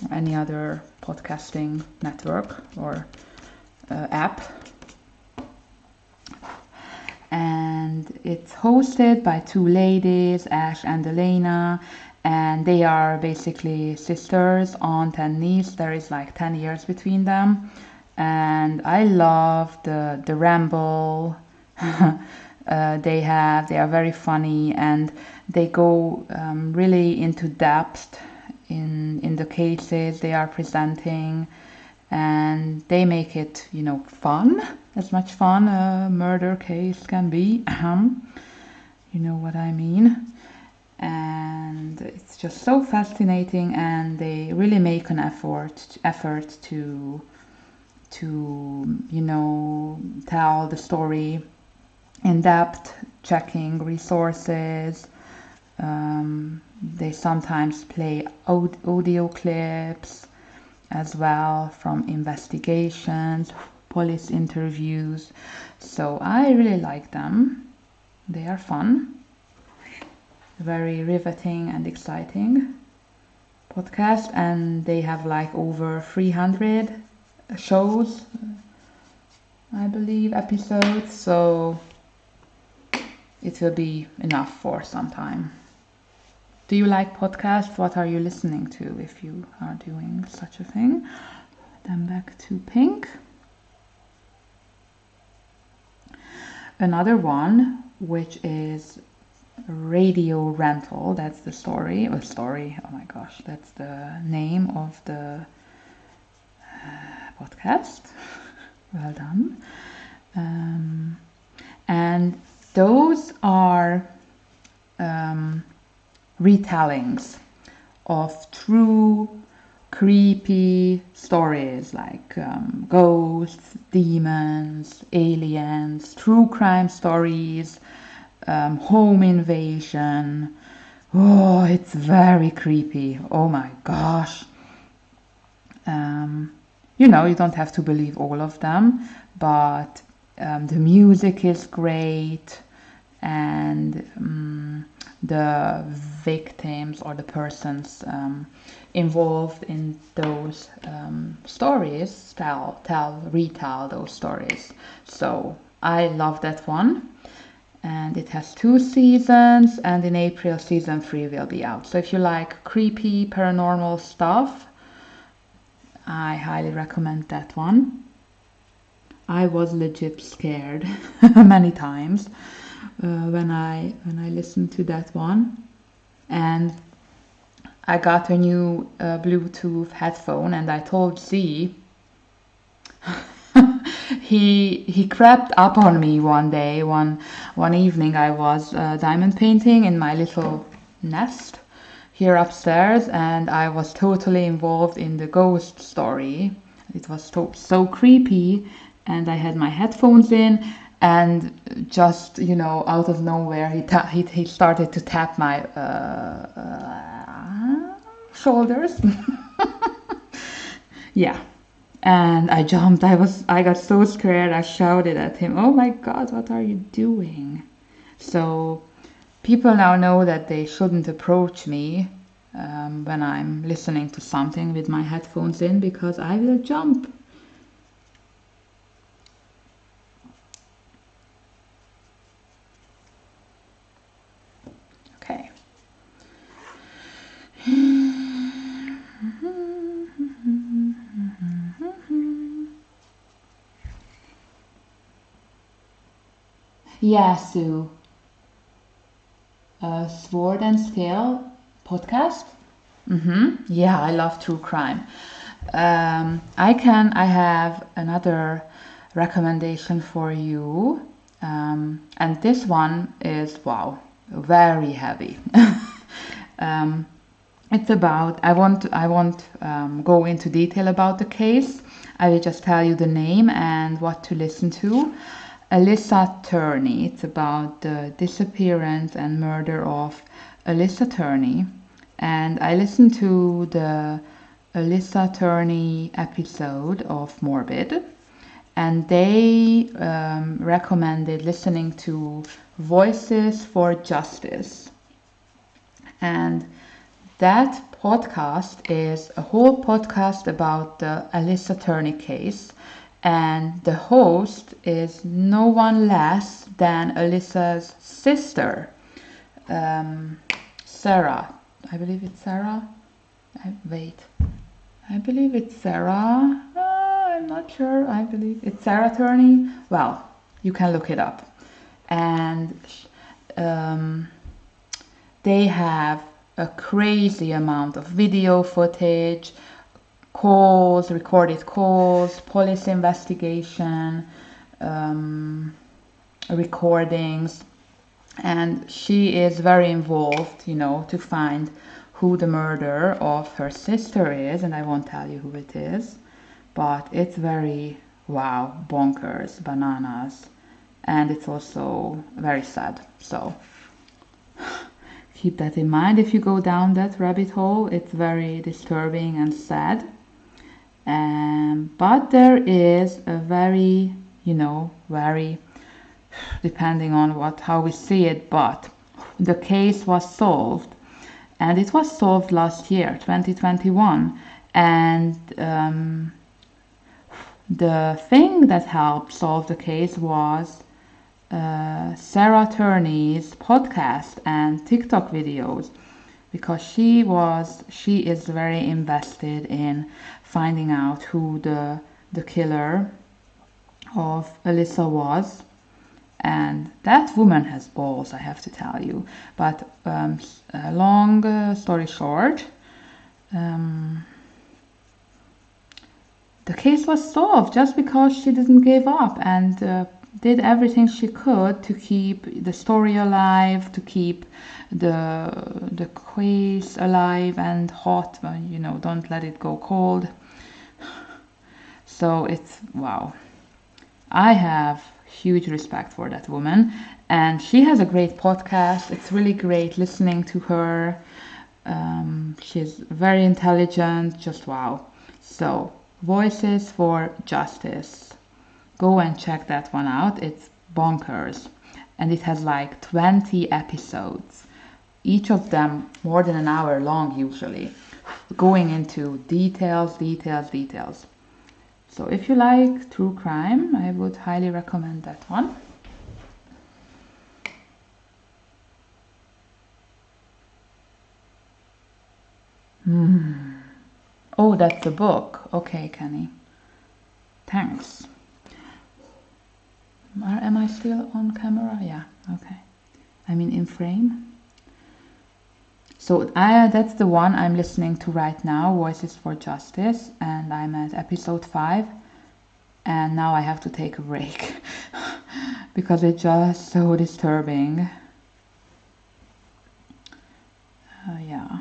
or any other podcasting network or app. And it's hosted by two ladies, Ash and Elena, and they are basically sisters, aunt and niece. There is like 10 years between them. And I love the ramble they are very funny, and they go really into depth in the cases they are presenting, and they make it, you know, fun, as much fun a murder case can be. You know what I mean? And it's just so fascinating, and they really make an effort to you know, tell the story in depth, checking resources. They sometimes play audio clips as well from investigations, police interviews. So I really like them. They are fun, very riveting and exciting podcast, and they have like over 300 shows, I believe, episodes, so it will be enough for some time. Do you like podcasts? What are you listening to if you are doing such a thing? Then back to pink. Another one, which is Radio Rental. That's the story. Oh my gosh, that's the name of the podcast. Well done. And those are retellings of true creepy stories, like ghosts, demons, aliens, true crime stories, home invasion. Oh, it's very creepy. Oh my gosh. You know, you don't have to believe all of them, but the music is great, and the victims or the persons involved in those stories retell those stories. So I love that one, and it has 2 seasons, and in April season 3 will be out. So if you like creepy paranormal stuff, I highly recommend that one. I was legit scared many times when I listened to that one, and I got a new Bluetooth headphone, and I told Z. he crept up on me one day, one evening. I was diamond painting in my little nest here upstairs, and I was totally involved in the ghost story. It was so creepy, and I had my headphones in, and just, you know, out of nowhere he started to tap my shoulders Yeah. And I jumped. I got so scared. I shouted at him, "Oh my God, what are you doing?" So people now know that they shouldn't approach me when I'm listening to something with my headphones in, because I will jump. Okay. Yeah, Sue. Sword and Scale podcast. Yeah, I love true crime. I have another recommendation for you. And this one is, wow, very heavy. um, it's about, I won't go into detail about the case. I will just tell you the name and what to listen to. Alyssa Turney. It's about the disappearance and murder of Alyssa Turney. And I listened to the Alyssa Turney episode of Morbid, and they recommended listening to Voices for Justice. And that podcast is a whole podcast about the Alyssa Turney case, and the host is no one less than Alyssa's sister, Sarah. I believe it's Sarah. I believe it's Sarah. I'm not sure. I believe it's Sarah Turney. Well, you can look it up. And they have a crazy amount of video footage, calls, recorded calls, police investigation, recordings. And she is very involved, to find who the murderer of her sister is, and I won't tell you who it is, but it's very, wow, bonkers, bananas, and it's also very sad. So keep that in mind if you go down that rabbit hole. It's very disturbing and sad. But there is a very, very, depending on how we see it, but the case was solved. And it was solved last year, 2021. And the thing that helped solve the case was Sarah Turney's podcast and TikTok videos, because she is very invested in finding out who the killer of Alyssa was. And that woman has balls, I have to tell you. But long story short, the case was solved just because she didn't give up and did everything she could to keep the story alive, to keep the case alive and hot. Don't let it go cold. So it's, wow. I have huge respect for that woman, and she has a great podcast. It's really great listening to her. She's very intelligent, just wow. So Voices for Justice, go and check that one out. It's bonkers, and it has like 20 episodes, each of them more than an hour long usually, going into details. So if you like true crime, I would highly recommend that one. Oh, that's a book. Okay, Kenny. Thanks. Am I still on camera? Yeah, okay. I mean in frame. So that's the one I'm listening to right now, Voices for Justice, and I'm at episode 5. And now I have to take a break because it's just so disturbing. Yeah.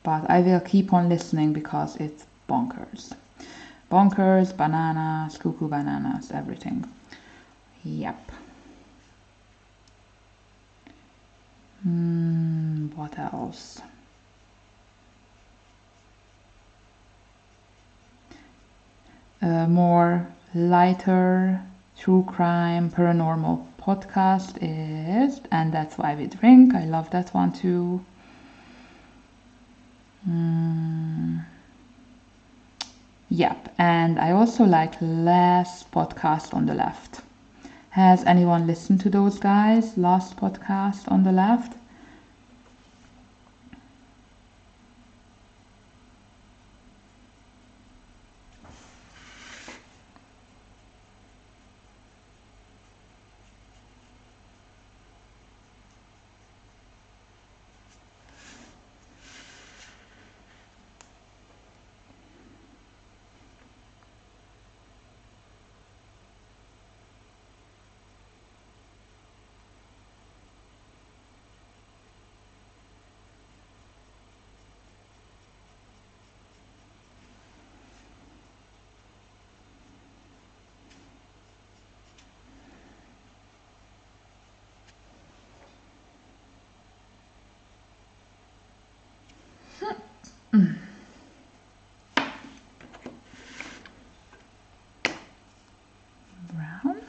But I will keep on listening because it's bonkers. Bonkers, bananas, cuckoo bananas, everything. Yep. What else? more lighter true crime paranormal podcast is And That's Why We Drink. I love that one too. Yep, and I also like Last Podcast on the Left. Has anyone listened to those guys? Last Podcast on the Left? Brown.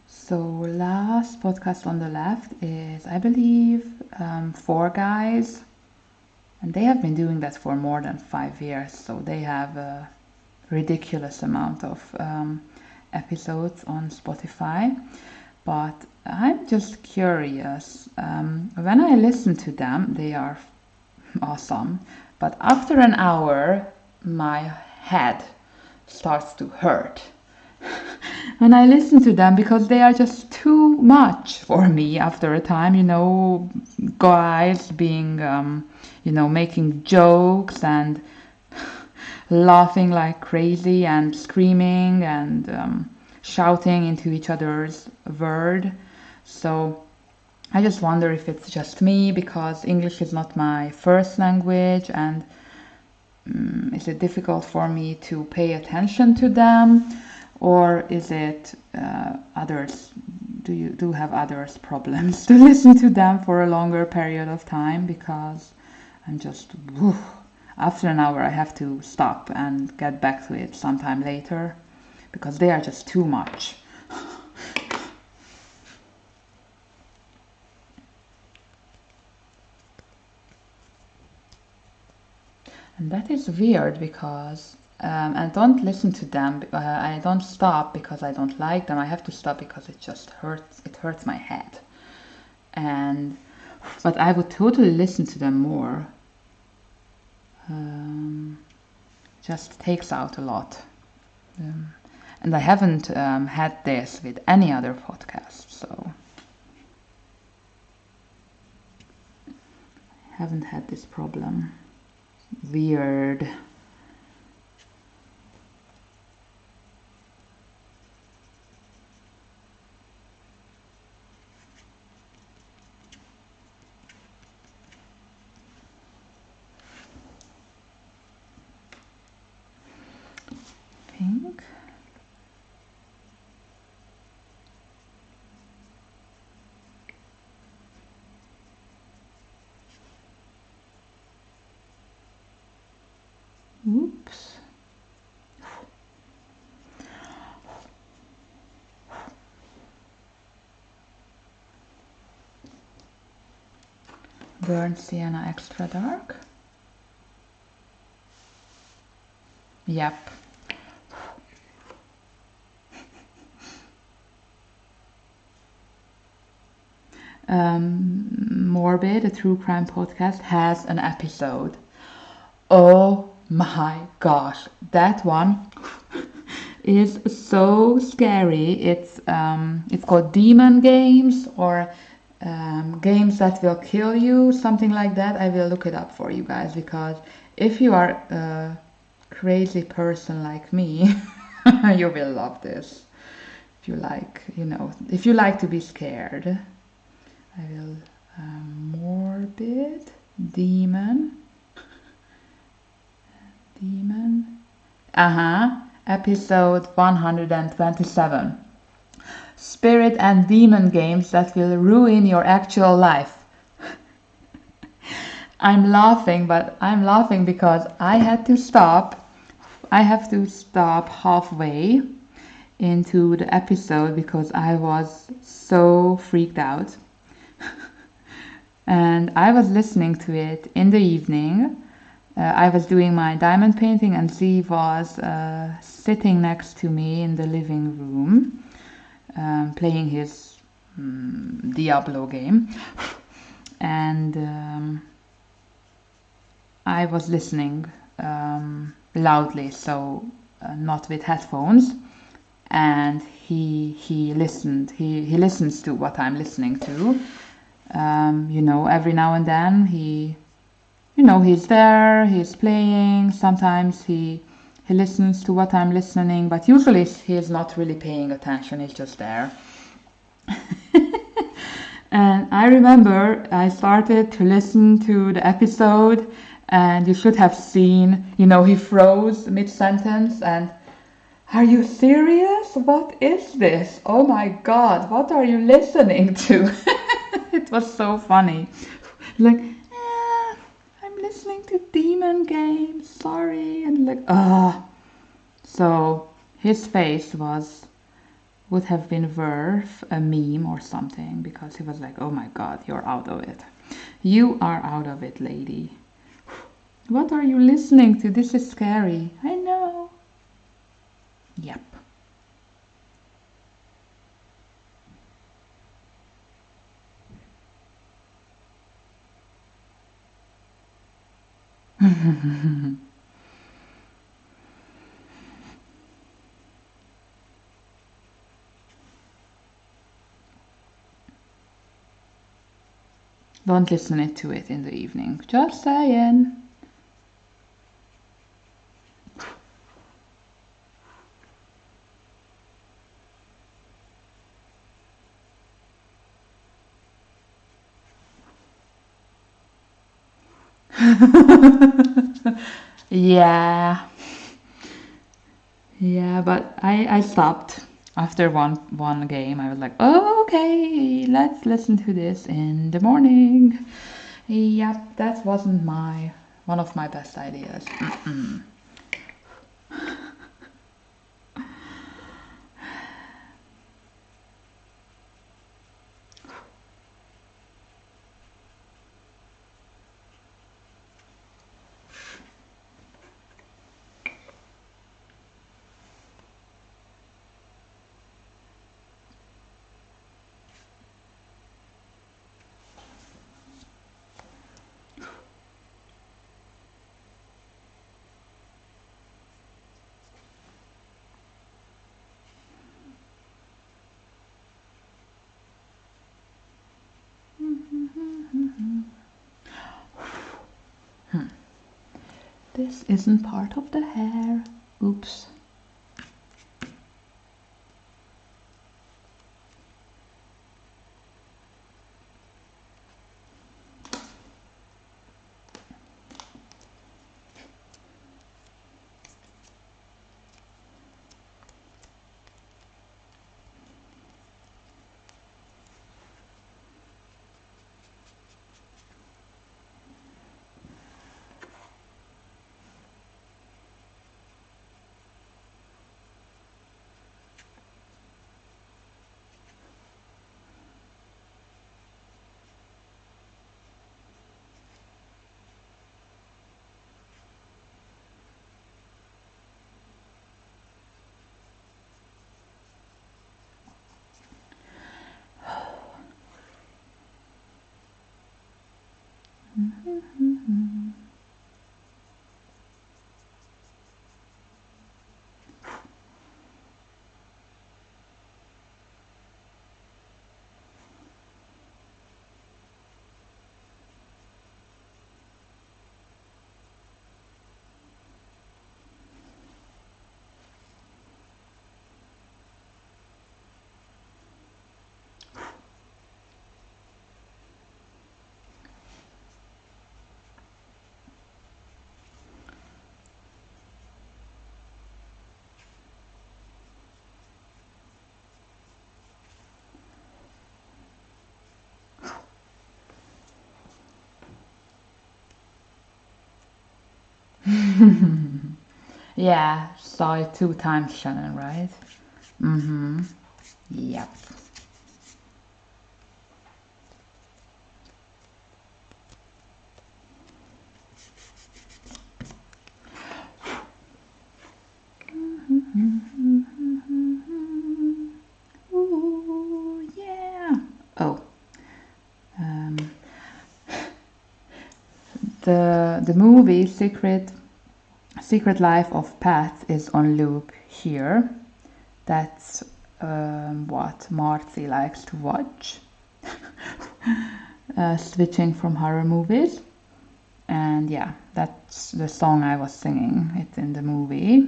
So Last Podcast on the Left is, I believe, 4 guys, and they have been doing that for more than 5 years, so they have a ridiculous amount of episodes on Spotify. But I'm just curious, when I listen to them, they are awesome, but after an hour my head starts to hurt when I listen to them, because they are just too much for me after a time, guys being, making jokes and laughing like crazy and screaming and shouting into each other's word. So I just wonder if it's just me, because English is not my first language, and is it difficult for me to pay attention to them? Or is it others? Do you have others problems to listen to them for a longer period of time? Because I'm just, after an hour I have to stop and get back to it sometime later, because they are just too much. And that is weird, because I don't listen to them. I don't stop because I don't like them. I have to stop because it just hurts. It hurts my head. But I would totally listen to them more. Just takes out a lot. And I haven't had this with any other podcast, so I haven't had this problem. Weird. Pink. Oops. Burnt Sienna Extra Dark. Yep. Morbid, a true crime podcast, has an episode. Oh my gosh, that one is so scary. It's called Demon Games, or Games That Will Kill You, something like that. I will look it up for you guys, because if you are a crazy person like me, you will love this. If you like, if you like to be scared. I will morbid demon. Episode 127. Spirit and demon games that will ruin your actual life. I'm laughing because I have to stop halfway into the episode because I was so freaked out. And I was listening to it in the evening. I was doing my diamond painting and Z was sitting next to me in the living room, playing his Diablo game. And I was listening loudly, so not with headphones. And he listens to what I'm listening to. You know, every now and then he's there, he's playing. Sometimes he listens to what I'm listening, but usually he's not really paying attention, he's just there. And I remember I started to listen to the episode, and you should have seen, you know, he froze mid-sentence and, are you serious? What is this? Oh my God, what are you listening to? It was so funny. Like, I'm listening to demon games, sorry. And like, So his face would have been worth a meme or something, because he was like, oh my God, you're out of it. You are out of it, lady. What are you listening to? This is scary. I know. Yep. Don't listen to it in the evening. Just saying. Yeah. Yeah, but I stopped after one game. I was like, oh, okay, let's listen to this in the morning. Yep, that wasn't one of my best ideas. This isn't part of the hair. Oops. Yeah, saw it 2 times, Shannon, right? Mm-hmm. Yep. Ooh, yeah. Oh, um, the movie Secret Life of Pat is on loop here. That's what Marcy likes to watch. Switching from horror movies. And yeah, that's the song I was singing. It's in the movie.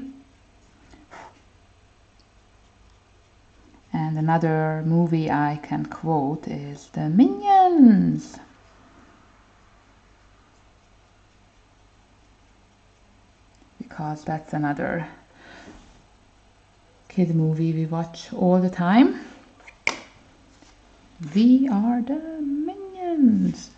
And another movie I can quote is The Minions. Because that's another kid movie we watch all the time. We are the Minions.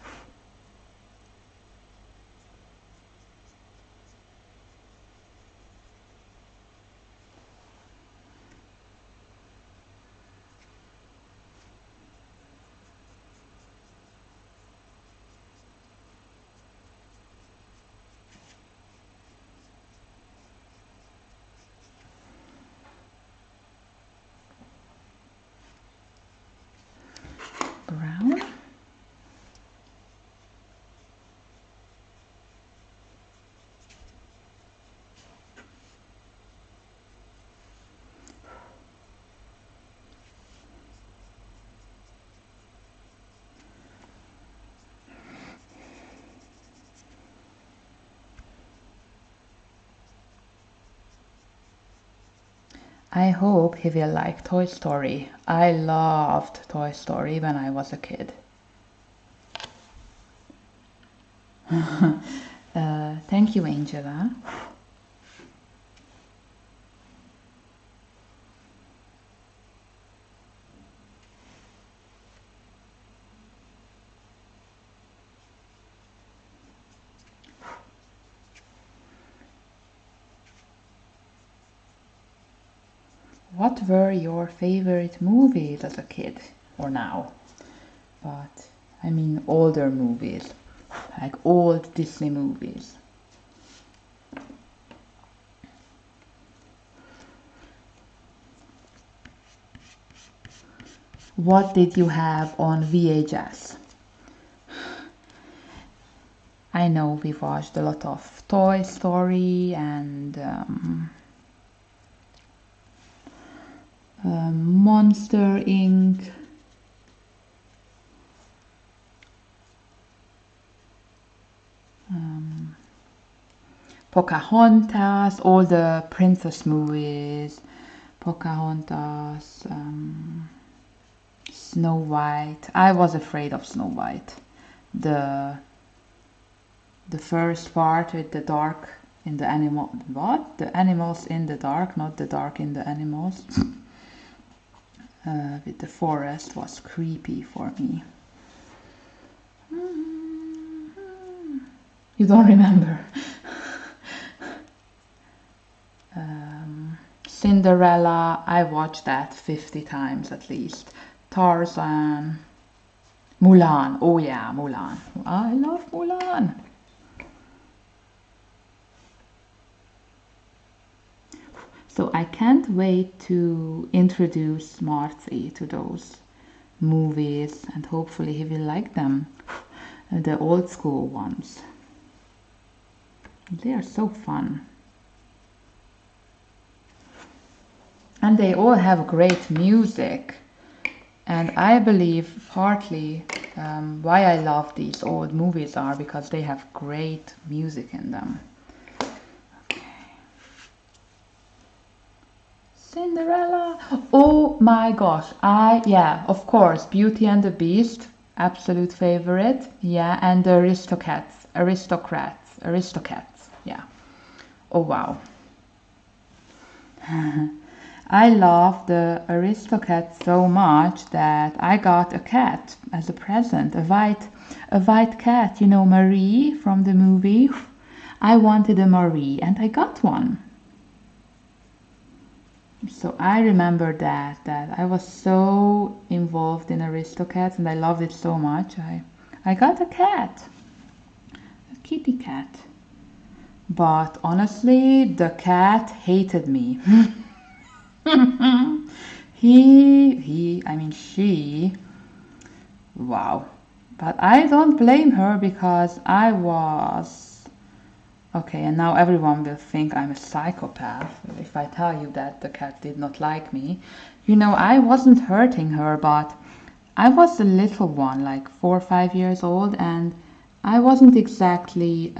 Brown. I hope he will like Toy Story. I loved Toy Story when I was a kid. Thank you, Angela. What were your favorite movies as a kid or now? But I mean older movies, like old Disney movies. What did you have on VHS? I know we watched a lot of Toy Story and Monster Inc. Pocahontas, all the princess movies, Pocahontas, Snow White. I was afraid of Snow White. The first part with the dark in the animal, what? The animals in the dark, not the dark in the animals. With the forest was creepy for me. You don't remember? Cinderella, I watched that 50 times at least. Tarzan, Mulan, oh yeah, Mulan. I love Mulan. So I can't wait to introduce Marcy to those movies and hopefully he will like them, the old school ones. They are so fun. And they all have great music. And I believe partly why I love these old movies are because they have great music in them. Okay. Cinderella. Oh my gosh. Yeah, of course. Beauty and the Beast. Absolute favorite. Yeah, and the Aristocrats. Yeah. Oh wow. I love the Aristocats so much that I got a cat as a present, a white cat, you know, Marie from the movie. I wanted a Marie and I got one. So I remember that I was so involved in Aristocats and I loved it so much. I got a cat, a kitty cat. But honestly, the cat hated me. She, wow. But I don't blame her because I was, okay, and now everyone will think I'm a psychopath if I tell you that the cat did not like me. You know, I wasn't hurting her, but I was a little one, like 4 or 5 years old, and I wasn't exactly,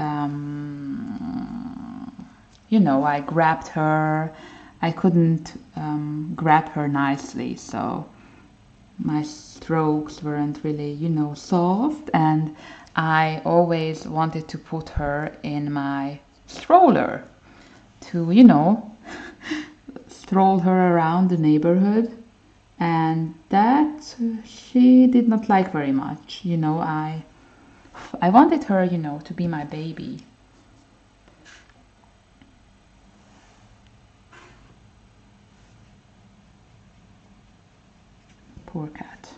you know, I grabbed her. I couldn't grab her nicely, so my strokes weren't really, you know, soft, and I always wanted to put her in my stroller to, you know, stroll her around the neighborhood, and that she did not like very much. You know, I wanted her, you know, to be my baby. Poor cat.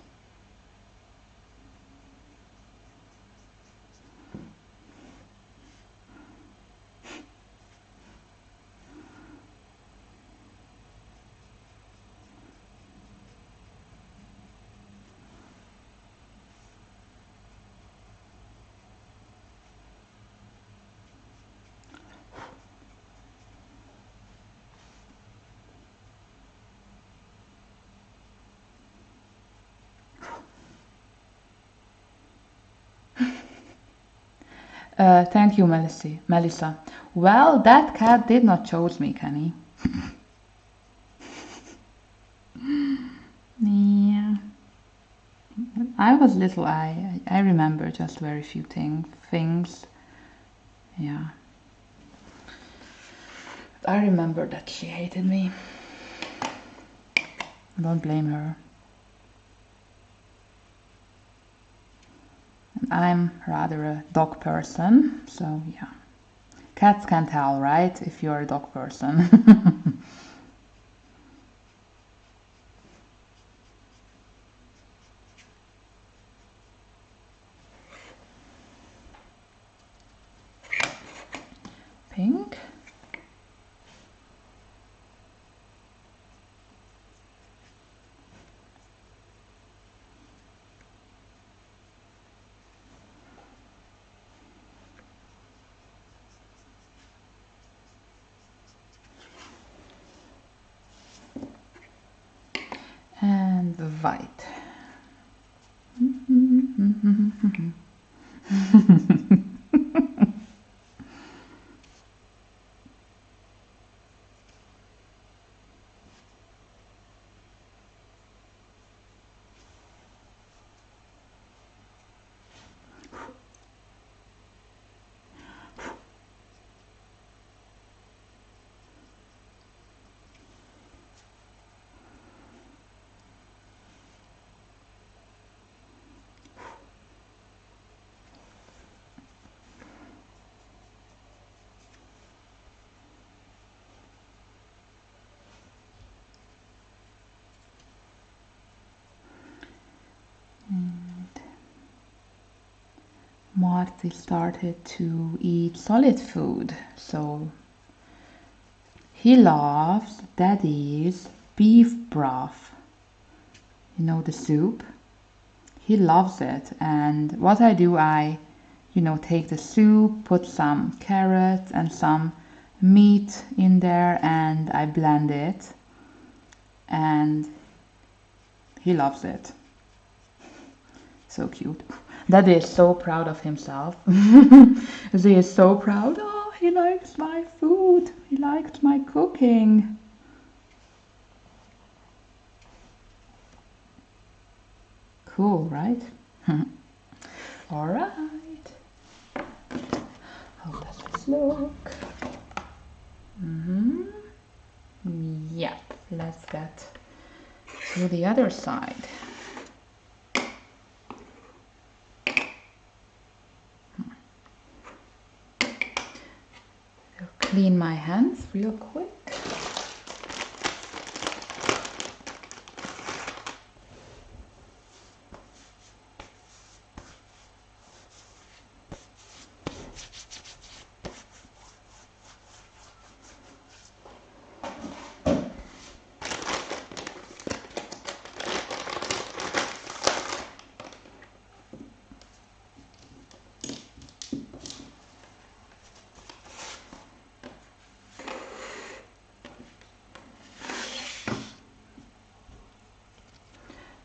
Thank you, Melissa. Well, that cat did not choose me, Kenny. Yeah. I was little. I remember just very few things. Yeah. I remember that she hated me. Don't blame her. I'm rather a dog person, so yeah. Cats can tell, right, if you're a dog person. Pink. And white. Marty started to eat solid food, so he loves Daddy's beef broth. You know, the soup? He loves it, and what I do, you know, take the soup, put some carrots and some meat in there, and I blend it, and he loves it. So cute. Daddy is so proud of himself. He is so proud. Oh, he likes my food. He likes my cooking. Cool, right? All right. How does this look? Yep. Let's get to the other side. clean my hands real quick.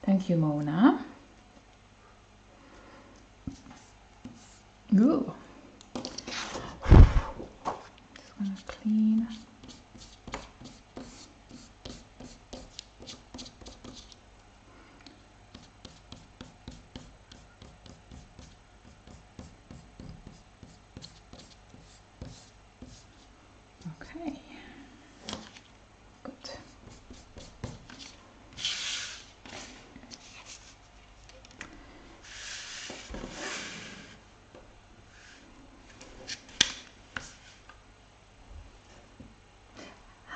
Thank you, Mona. Ooh. Just gonna clean. Okay. Good.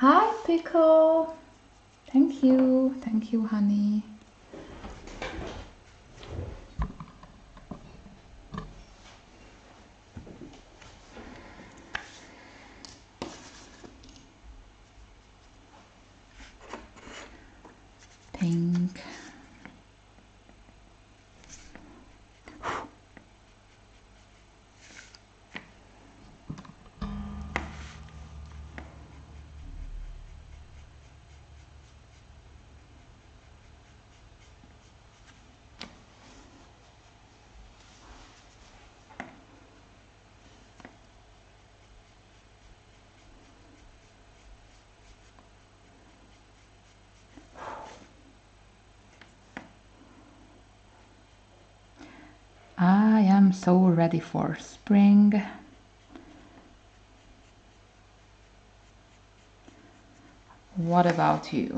Hi, Pickle. Thank you. Thank you, honey. Pink. I am so ready for spring. What about you?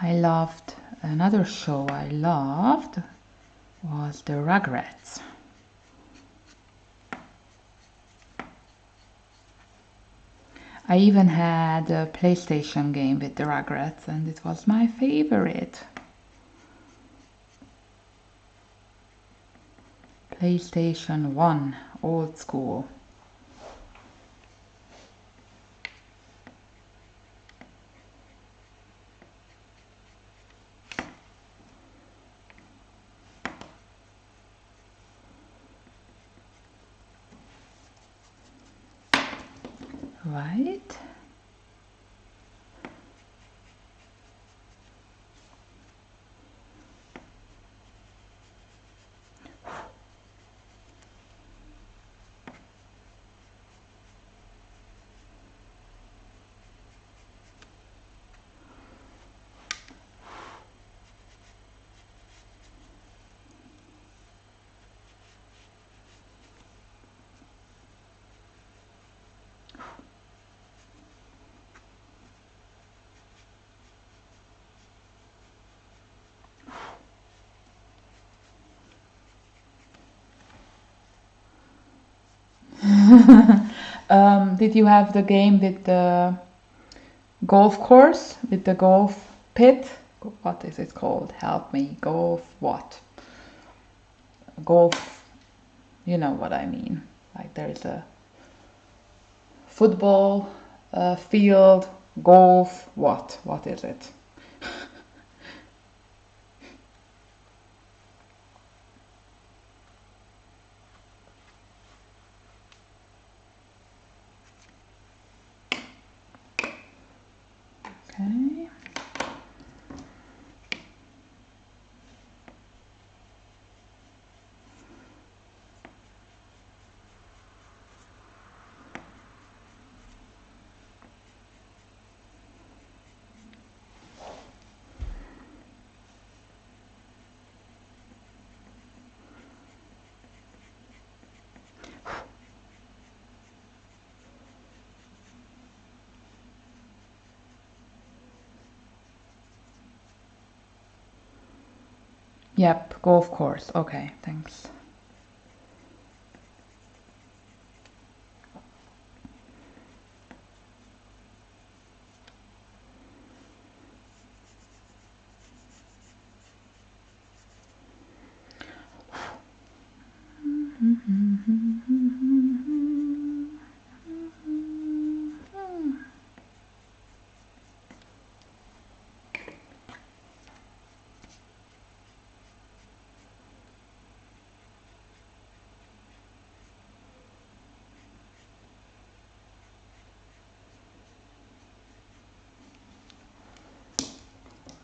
I loved, another show I loved was the Rugrats. I even had a PlayStation game with the Rugrats and it was my favorite. PlayStation 1, old school. Right? Did you have the game with the golf course, with the golf pit? What is it called? Help me. Golf what? Golf, you know what I mean. Like there is a football field, golf, what? What is it? Okay. Yep, golf course. Okay, thanks.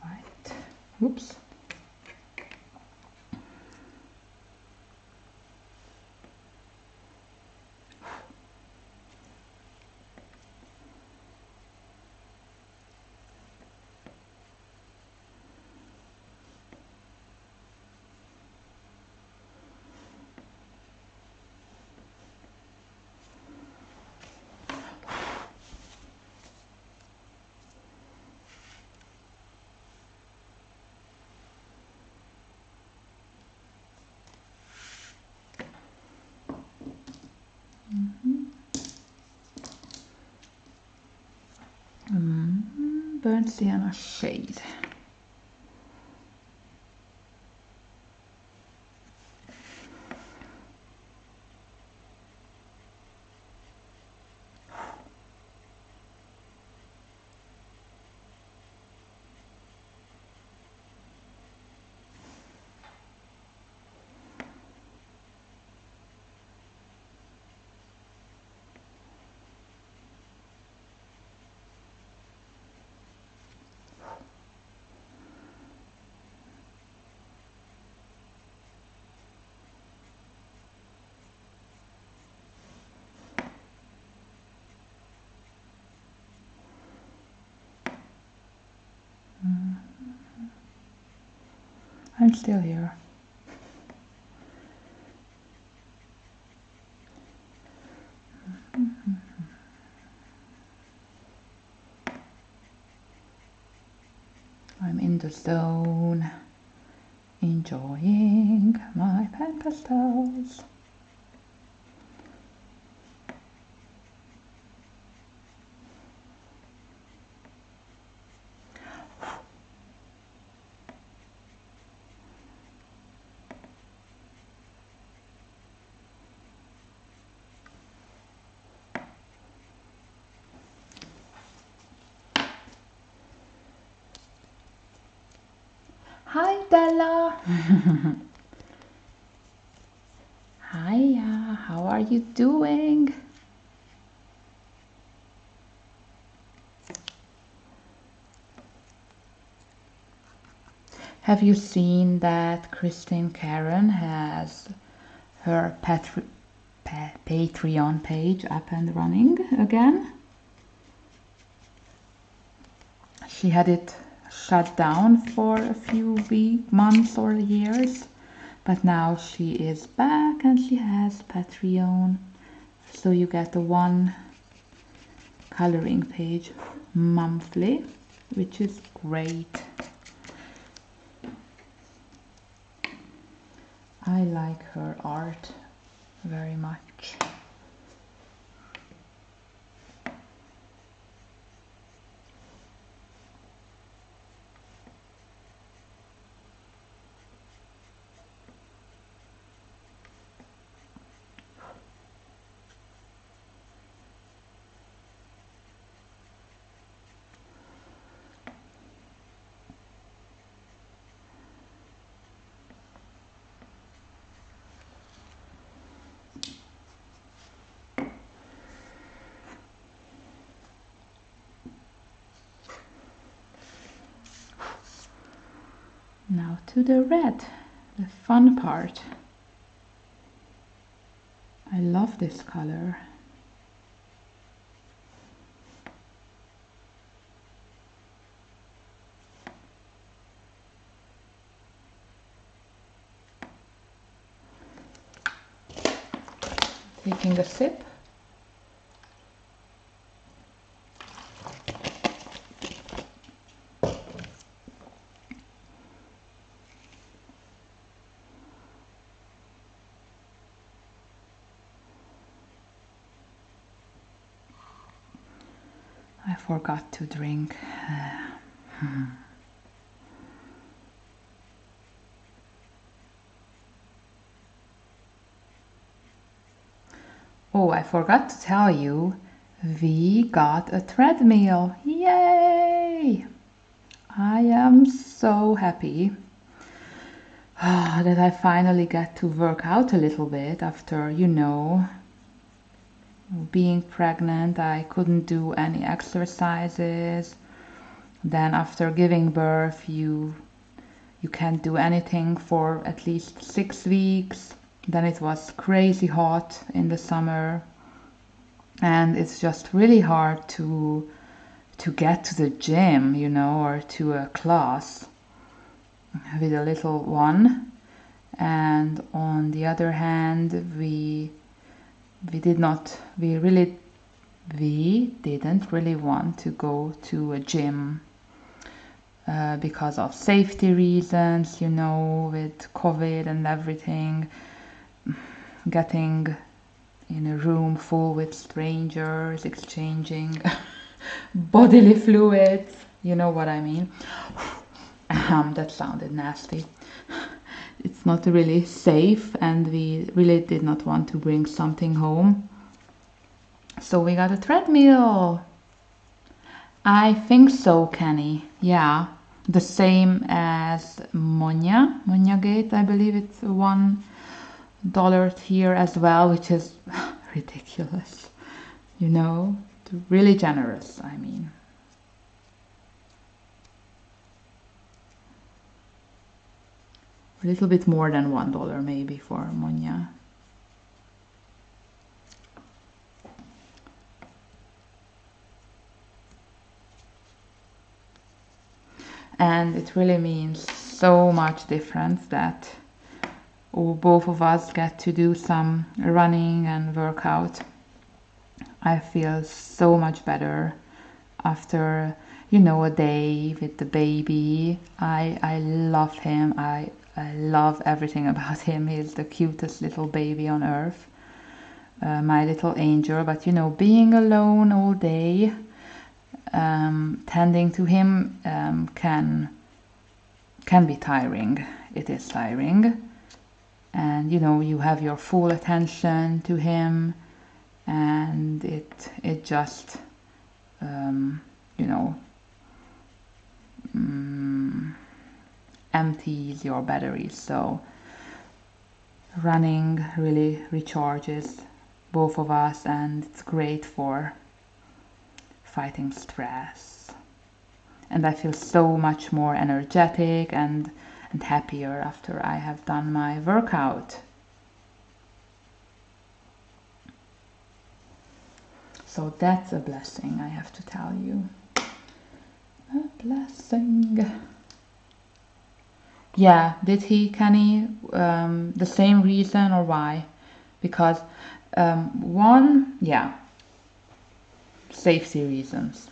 Right. Oops. Burnt sienna shade. I'm still here. I'm in the zone, enjoying my pen pastels. Hi Della. Hiya, how are you doing? Have you seen that Christine Karen has her Patreon page up and running again? She had it shut down for a few months or years, but now she is back and she has Patreon, so you get the one coloring page monthly, which is great. I like her art very much. Now to the red, the fun part. I love this color. Taking a sip. I forgot to drink. Oh, I forgot to tell you, we got a treadmill. Yay! I am so happy that I finally get to work out a little bit after, you know, being pregnant. I couldn't do any exercises. Then after giving birth, you can't do anything for at least 6 weeks. Then it was crazy hot in the summer, and it's just really hard to get to the gym, you know, or to a class with a little one. And on the other hand, we didn't really want to go to a gym because of safety reasons, you know, with COVID and everything. Getting in a room full with strangers, exchanging bodily fluids, you know what I mean. That sounded nasty. It's not really safe, and we really did not want to bring something home. So we got a treadmill. I think so, Kenny. Yeah, the same as Monya Gate. I believe it's $1 here as well, which is ridiculous, you know, really generous, I mean. A little bit more than $1 maybe for Monya. And it really means so much difference that both of us get to do some running and workout. I feel so much better after, you know, a day with the baby. I love him. I love everything about him. He's the cutest little baby on earth, my little angel. But you know, being alone all day, tending to him can be tiring. It is tiring. And you know, you have your full attention to him, and it just you know, empties your batteries. So running really recharges both of us, and it's great for fighting stress. And I feel so much more energetic and happier after I have done my workout. So that's a blessing, I have to tell you. A blessing. Yeah, did he, Kenny? The same reason, or why? Because one, yeah, safety reasons.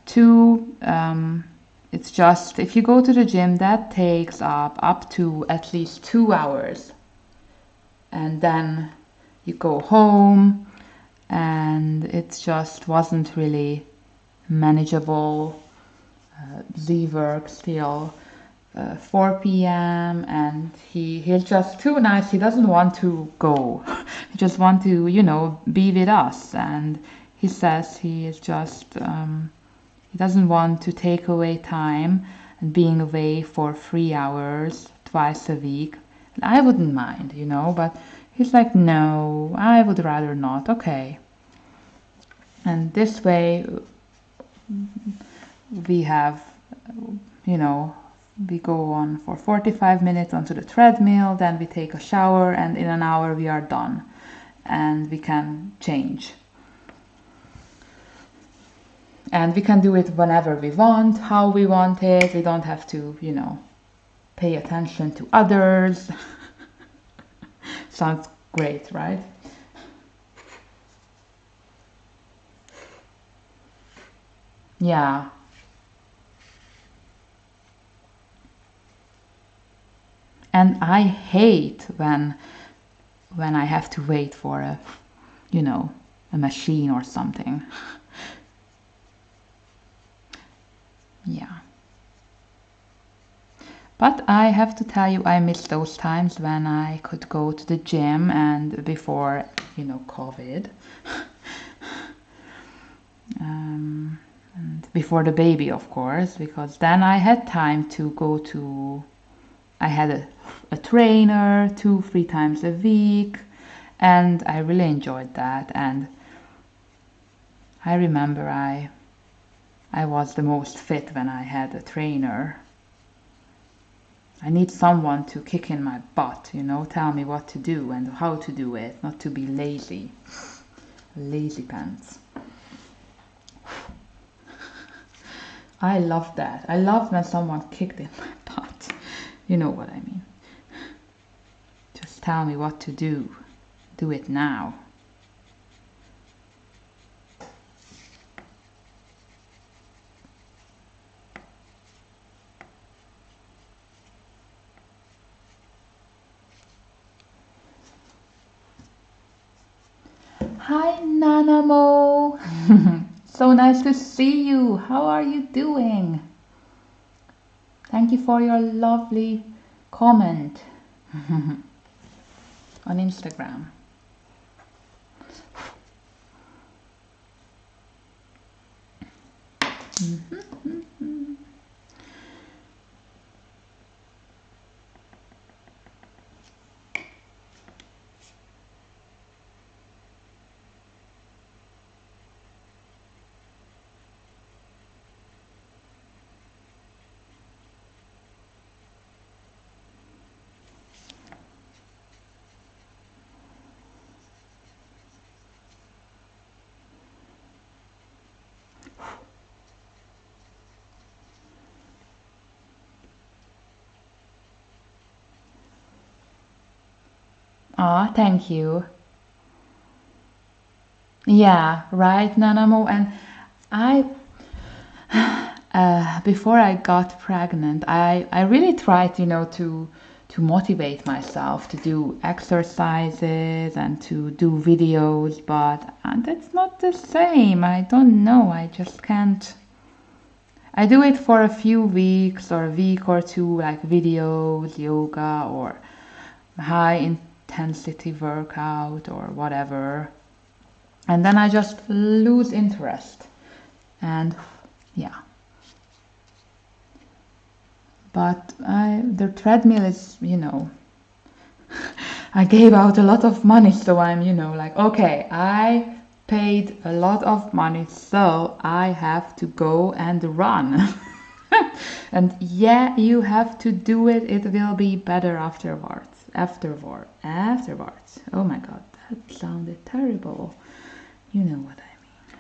Two, it's just, if you go to the gym, that takes up to at least 2 hours. And then you go home, and it just wasn't really manageable. Z works till 4 p.m. and he's just too nice. He doesn't want to go. He just want to, you know, be with us. And he says he is just, he doesn't want to take away time and being away for 3 hours twice a week. I wouldn't mind, you know, but he's like, no, I would rather not. Okay. And this way we have, you know, We go on for 45 minutes onto the treadmill, then we take a shower, and in an hour we are done and we can change. And we can do it whenever we want, how we want it. We don't have to, you know, pay attention to others. Sounds great, right? Yeah. And I hate when I have to wait for a, you know, a machine or something. Yeah. But I have to tell you, I miss those times when I could go to the gym, and before, you know, COVID. And before the baby, of course, because then I had time to go to, I had a trainer 2-3 times a week, and I really enjoyed that. And I remember I was the most fit when I had a trainer. I need someone to kick in my butt, you know, tell me what to do and how to do it, not to be lazy. Lazy pants. I love that. I love when someone kicked in my butt. You know what I mean. Just tell me what to do. Do it now. Hi, Nanamo. So nice to see you. How are you doing? Thank you for your lovely comment on Instagram. Ah, thank you. Yeah, right, Nanamo. And I, before I got pregnant, I really tried, you know, to motivate myself to do exercises and to do videos, but that's not the same. I don't know. I just can't. I do it for a few weeks or a week or two, like videos, yoga, or high intensity workout or whatever. And then I just lose interest. And yeah. But the treadmill is, you know, I gave out a lot of money, so I'm, you know, like, okay, I paid a lot of money, so I have to go and run. And yeah, you have to do it. It will be better afterwards. Afterwards. Oh my God, that sounded terrible. You know what I mean.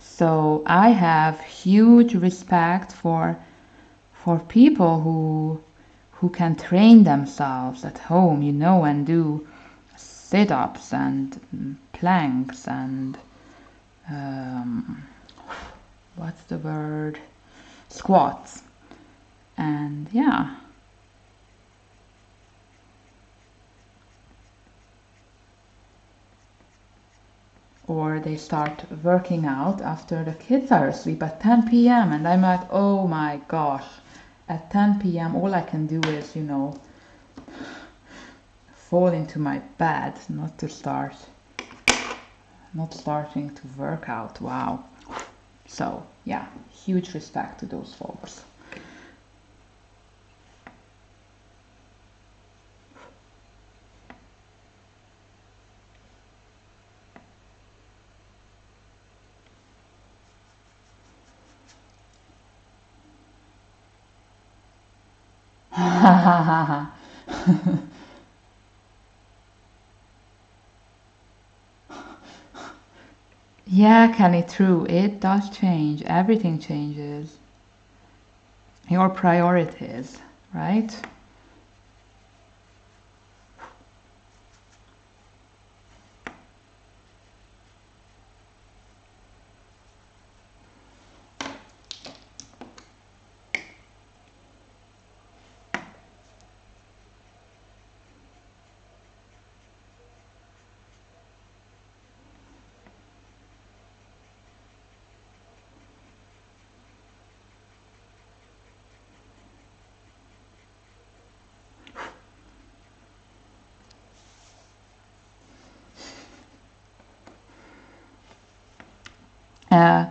So I have huge respect for people who can train themselves at home, you know, and do sit-ups and planks and what's the word? Squats. And yeah. Or they start working out after the kids are asleep at 10 p.m. and I'm like, oh my gosh, at 10 p.m. all I can do is, you know, fall into my bed, not starting to work out. Wow. So yeah, huge respect to those folks. Yeah, Kenny, true. It does change. Everything changes. Your priorities, right? uh,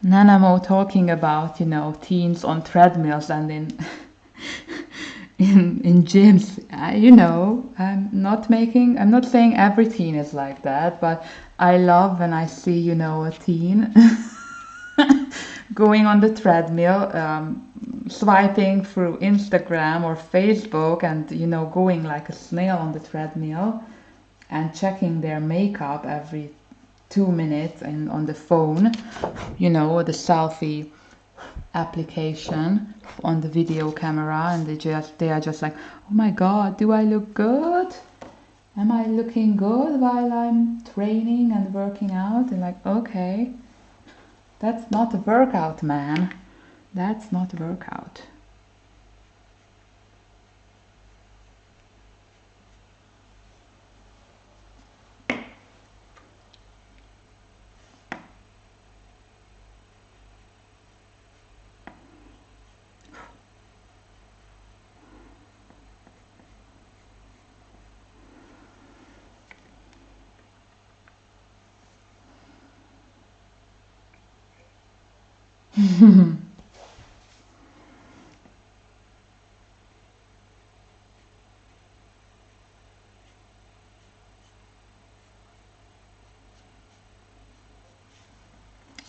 Nanamo talking about, you know, teens on treadmills and in in gyms. You know, I'm not saying every teen is like that, but I love when I see, you know, a teen going on the treadmill, swiping through Instagram or Facebook, and you know, going like a snail on the treadmill and checking their makeup every 2 minutes and on the phone, you know, the selfie application on the video camera, and they are just like, oh my god, do I look good? Am I looking good while I'm training and working out? And like, okay, that's not a workout, man. That's not a workout.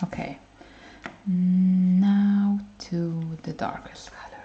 Okay, now to the darkest color.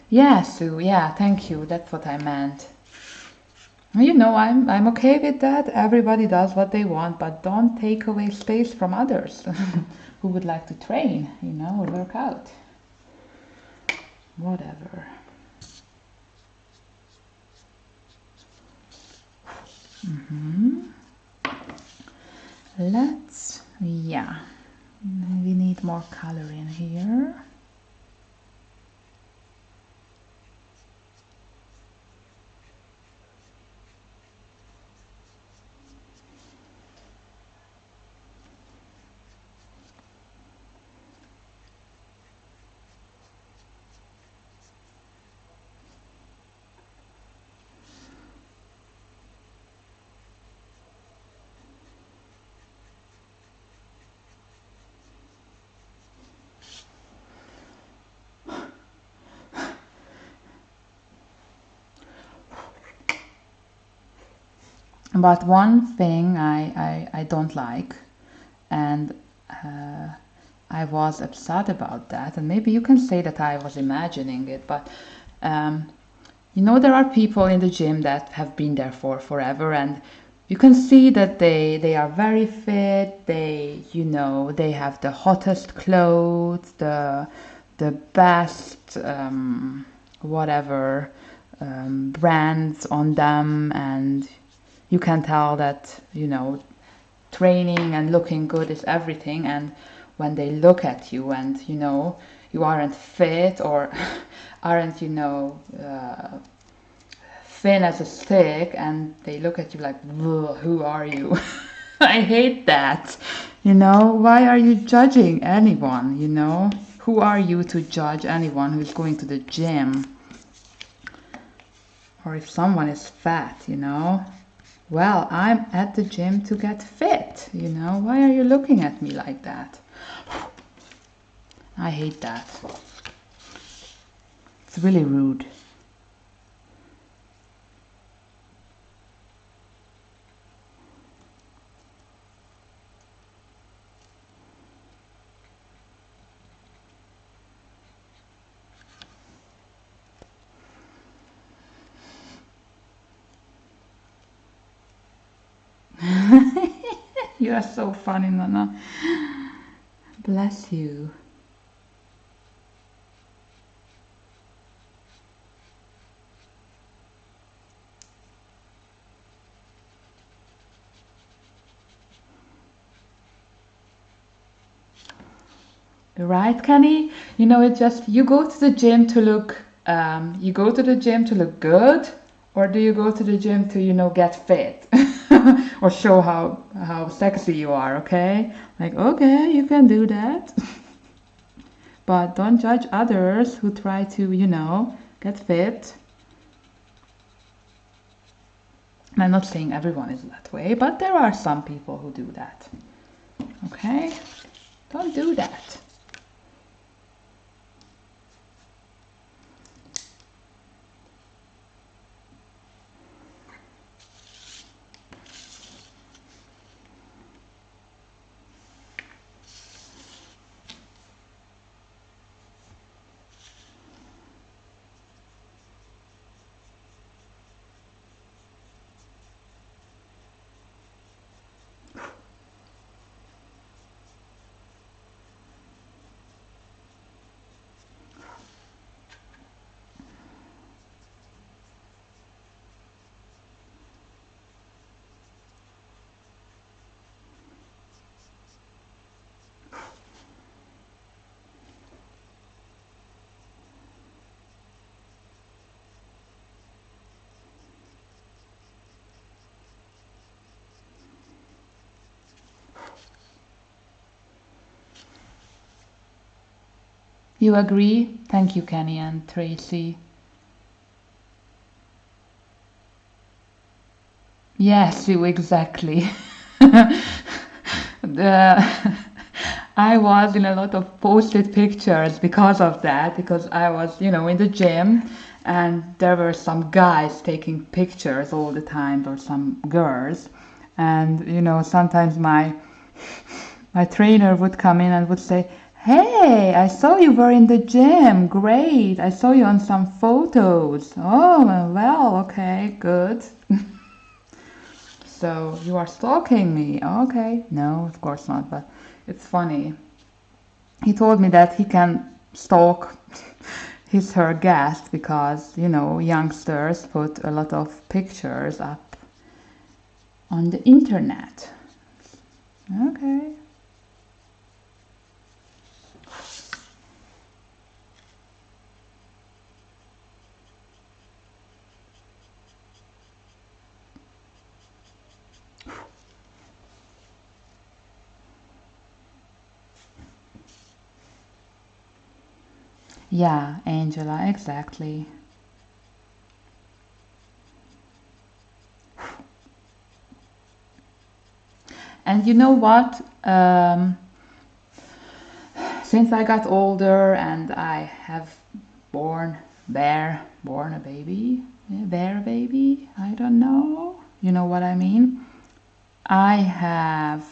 Yeah, Sue, yeah, thank you. That's what I meant. You know, I'm okay with that. Everybody does what they want, but don't take away space from others who would like to train, you know, or work out. Whatever. Yeah, we need more color in here. But one thing I don't like, and I was upset about that, and maybe you can say that I was imagining it, but you know, there are people in the gym that have been there for forever, and you can see that they are very fit. They, you know, they have the hottest clothes, the best whatever brands on them, and you can tell that, you know, training and looking good is everything. And when they look at you and, you know, you aren't fit or aren't, you know, thin as a stick, and they look at you like, who are you? I hate that. You know, why are you judging anyone, you know? Who are you to judge anyone who's going to the gym? Or if someone is fat, you know? Well, I'm at the gym to get fit, you know? Why are you looking at me like that? I hate that. It's really rude. You are so funny, Nana. Bless you. Right, Kenny? You know, it's just, you go to the gym to look, you go to the gym to look good, or do you go to the gym to, you know, get fit? Or show how sexy you are, okay? Like, okay, you can do that. But don't judge others who try to, you know, get fit. And I'm not saying everyone is that way, but there are some people who do that. Okay? Don't do that. You agree? Thank you, Kenny and Tracy. Yes, you exactly. I was in a lot of posted pictures because of that, because I was, you know, in the gym and there were some guys taking pictures all the time, or some girls. And, you know, sometimes my trainer would come in and would say, "Hey, I saw you were in the gym. Great. I saw you on some photos." Oh, well, okay, good. So you are stalking me. Okay. No, of course not, but it's funny. He told me that he can stalk her guest because, you know, youngsters put a lot of pictures up on the internet. Okay. Yeah, Angela, exactly. And you know what? Since I got older and I have born a baby, bear baby, I don't know. You know what I mean? I have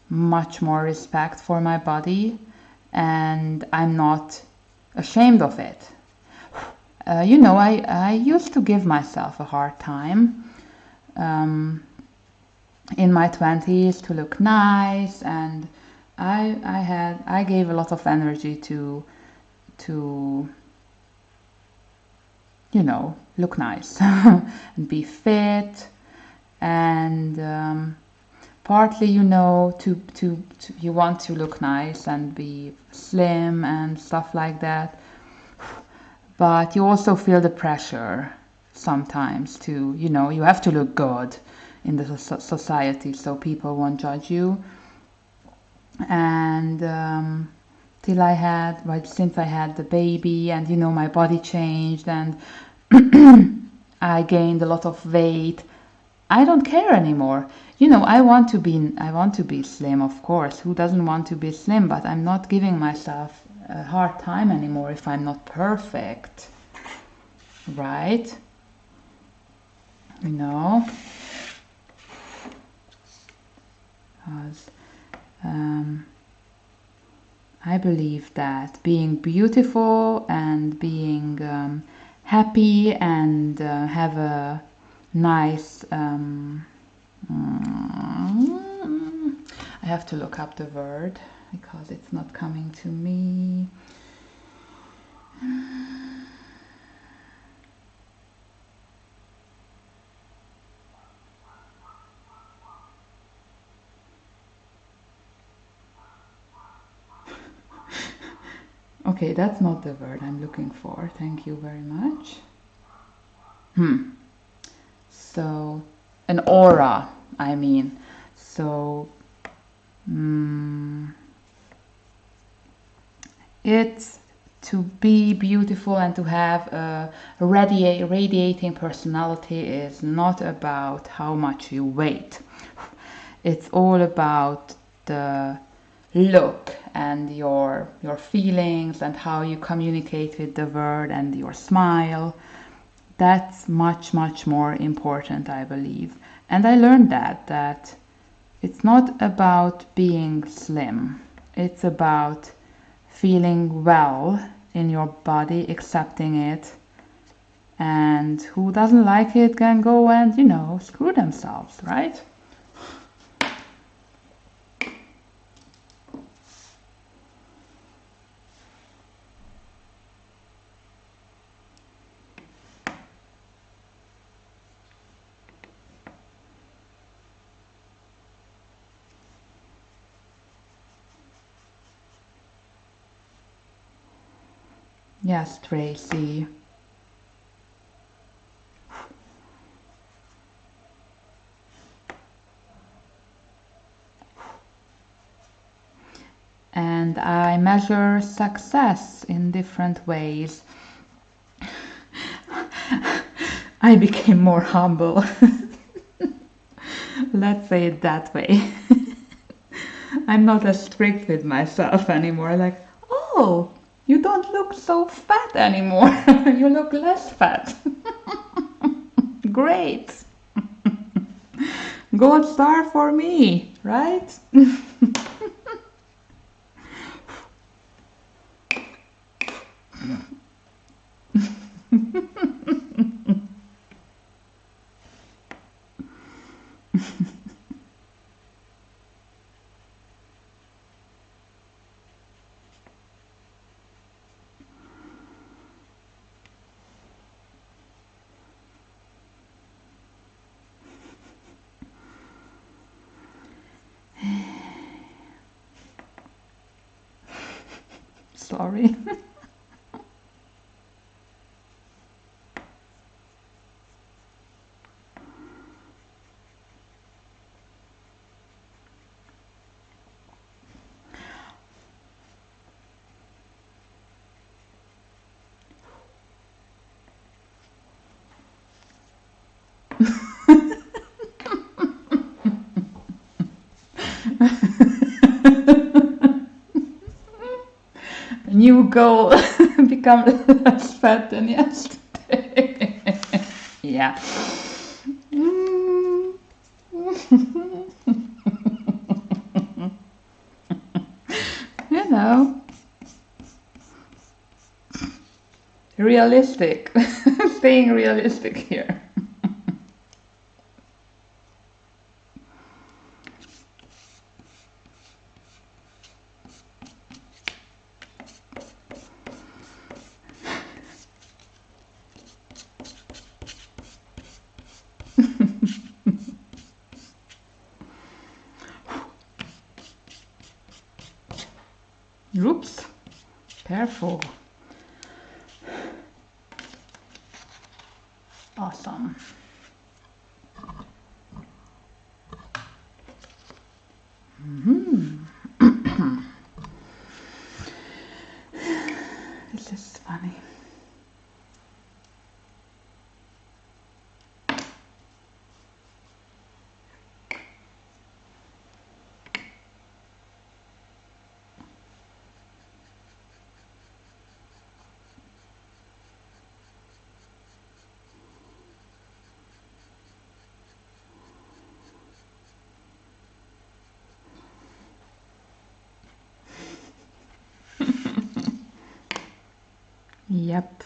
much more respect for my body and I'm not ashamed of it. You know, I used to give myself a hard time in my 20s to look nice, and I gave a lot of energy to you know, look nice and be fit, and partly, you know, to you want to look nice and be slim and stuff like that, but you also feel the pressure sometimes to, you know, you have to look good, in the society, so people won't judge you. And since I had the baby, and you know, my body changed, and I gained a lot of weight. I don't care anymore. You know, I want to be slim, of course. Who doesn't want to be slim? But I'm not giving myself a hard time anymore if I'm not perfect, right? You know, because I believe that being beautiful and being happy and have a nice I have to look up the word because it's not coming to me. Okay, that's not the word I'm looking for. Thank you very much. So, an aura, I mean. So, it's to be beautiful and to have a radiating personality is not about how much you weigh. It's all about the look and your feelings and how you communicate with the world and your smile. That's much more important, I believe. And I learned that it's not about being slim. It's about feeling well in your body, accepting it. And who doesn't like it can go and, you know, screw themselves, right? Yes, Tracy. And I measure success in different ways. I became more humble. Let's say it that way. I'm not as strict with myself anymore. Like, oh, you don't look so fat anymore. You look less fat. Great. Gold star for me, right? Sorry. New goal, become less fat than yesterday. Yeah. You know, realistic, staying realistic here. Oops, careful. Awesome. This is funny. Yep.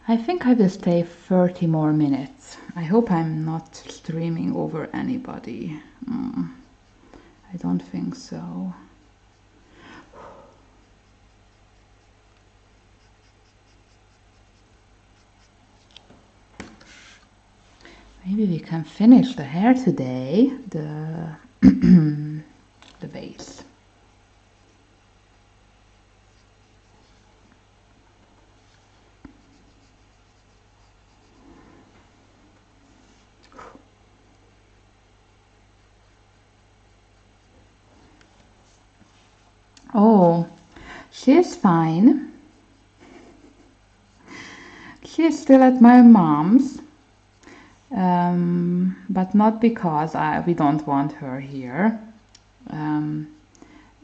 I think I will stay 30 more minutes. I hope I'm not streaming over anybody. I don't think so. Maybe we can finish the hair today, the base. Oh, she's fine. She's still at my mom's, but not because we don't want her here.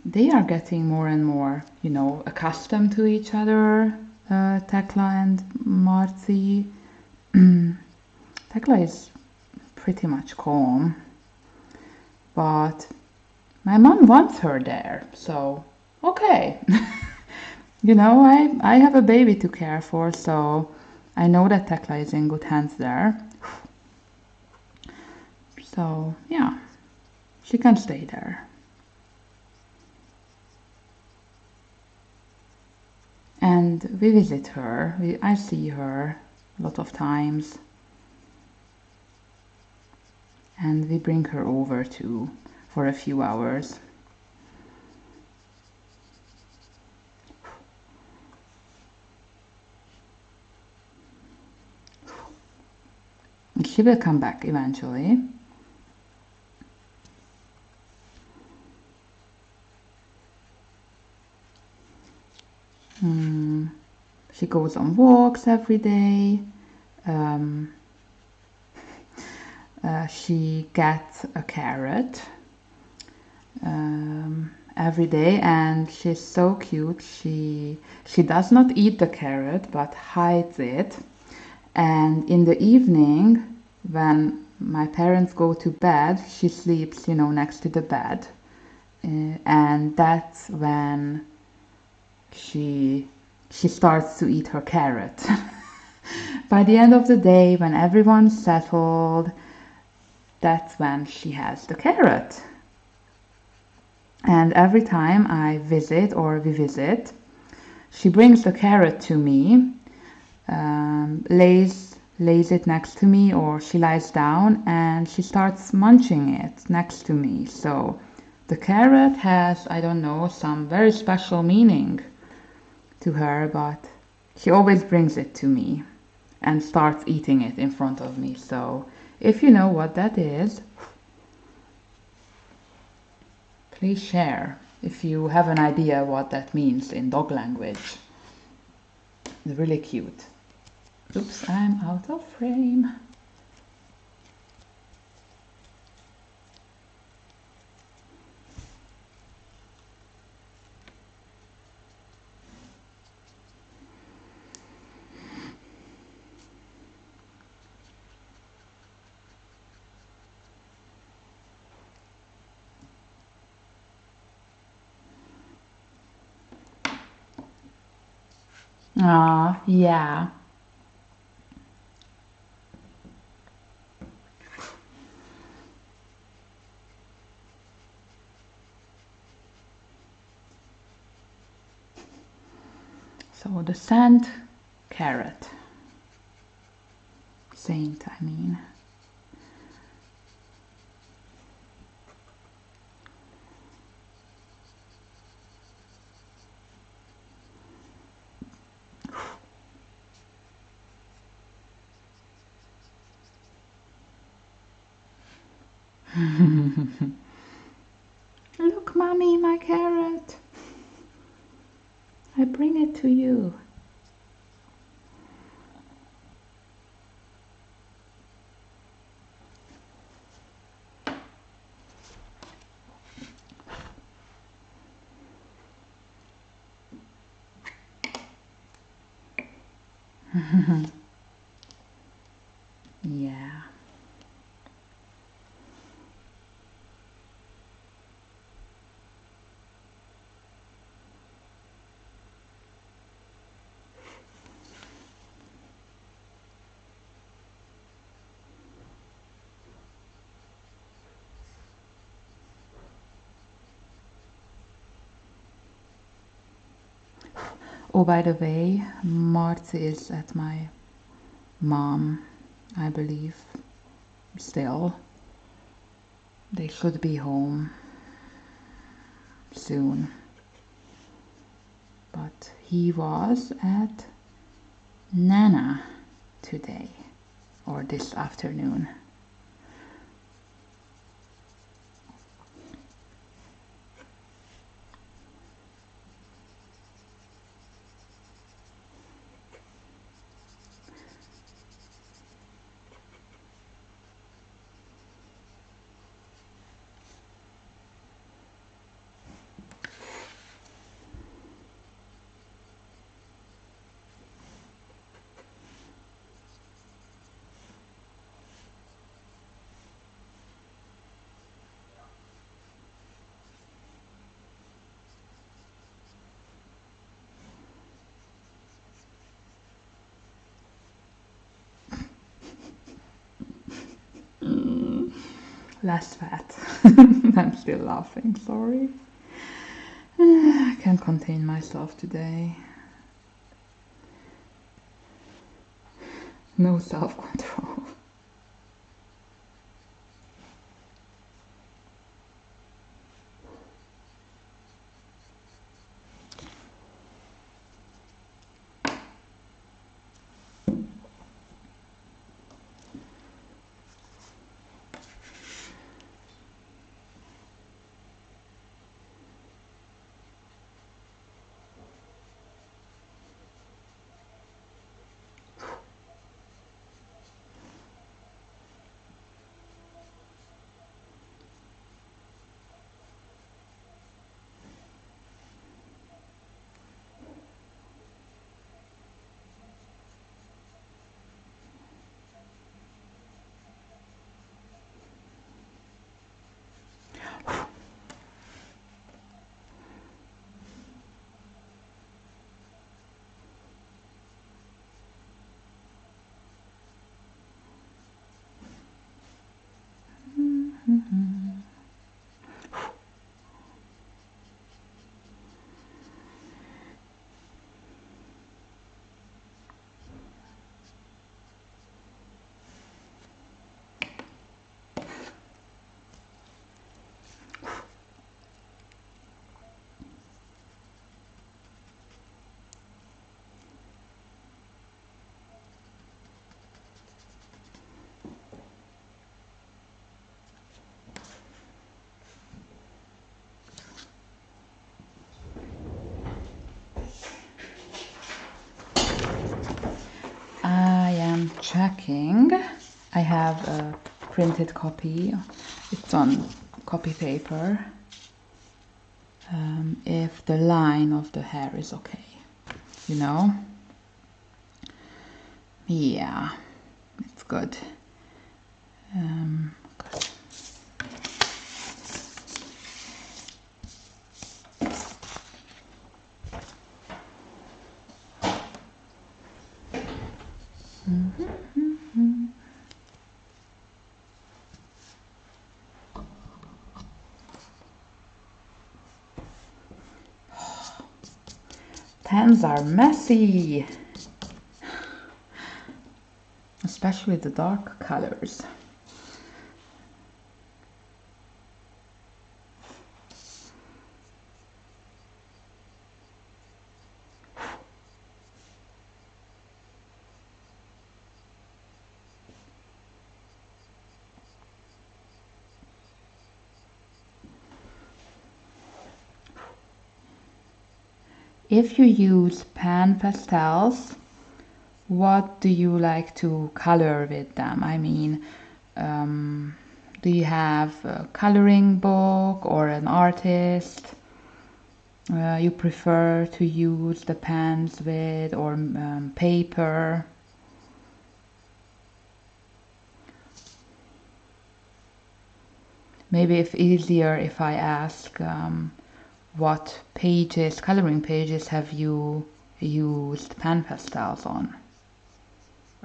They are getting more and more, you know, accustomed to each other, Tekla and Marci. Tekla is pretty much calm, but my mom wants her there, so okay. You know, I have a baby to care for, so I know that Tekla is in good hands there. So yeah, she can stay there. And we visit her. I see her a lot of times. And we bring her over too for a few hours. She will come back eventually. She goes on walks every day. She gets a carrot every day, and she's so cute. She does not eat the carrot but hides it, and in the evening when my parents go to bed, she sleeps, you know, next to the bed, and that's when she starts to eat her carrot. By the end of the day, when everyone's settled, that's when she has the carrot. And every time I visit or we visit, she brings the carrot to me, lays it next to me, or she lies down and she starts munching it next to me. So the carrot has, I don't know, some very special meaning to her, but she always brings it to me and starts eating it in front of me. So if you know what that is, please share if you have an idea what that means in dog language. It's really cute. Oops, I'm out of frame. Ah, yeah. So the saint, carrot. Saint, I mean. Look, mommy, my carrot. I bring it to you. Yeah. Oh, by the way, Mart is at my mom, I believe, still. They should be home soon. But he was at Nana today, or this afternoon. Less fat. I'm still laughing, sorry. I can't contain myself today. No self-control. I am checking. I have a printed copy. It's on copy paper. If the line of the hair is okay, you know? Yeah, it's good. Good. Pens are messy, especially the dark colors. If you use pan pastels, what do you like to color with them? I mean, do you have a coloring book or an artist you prefer to use the pens with, or paper? Maybe it's easier if I ask what pages, coloring pages, have you used pan pastels on?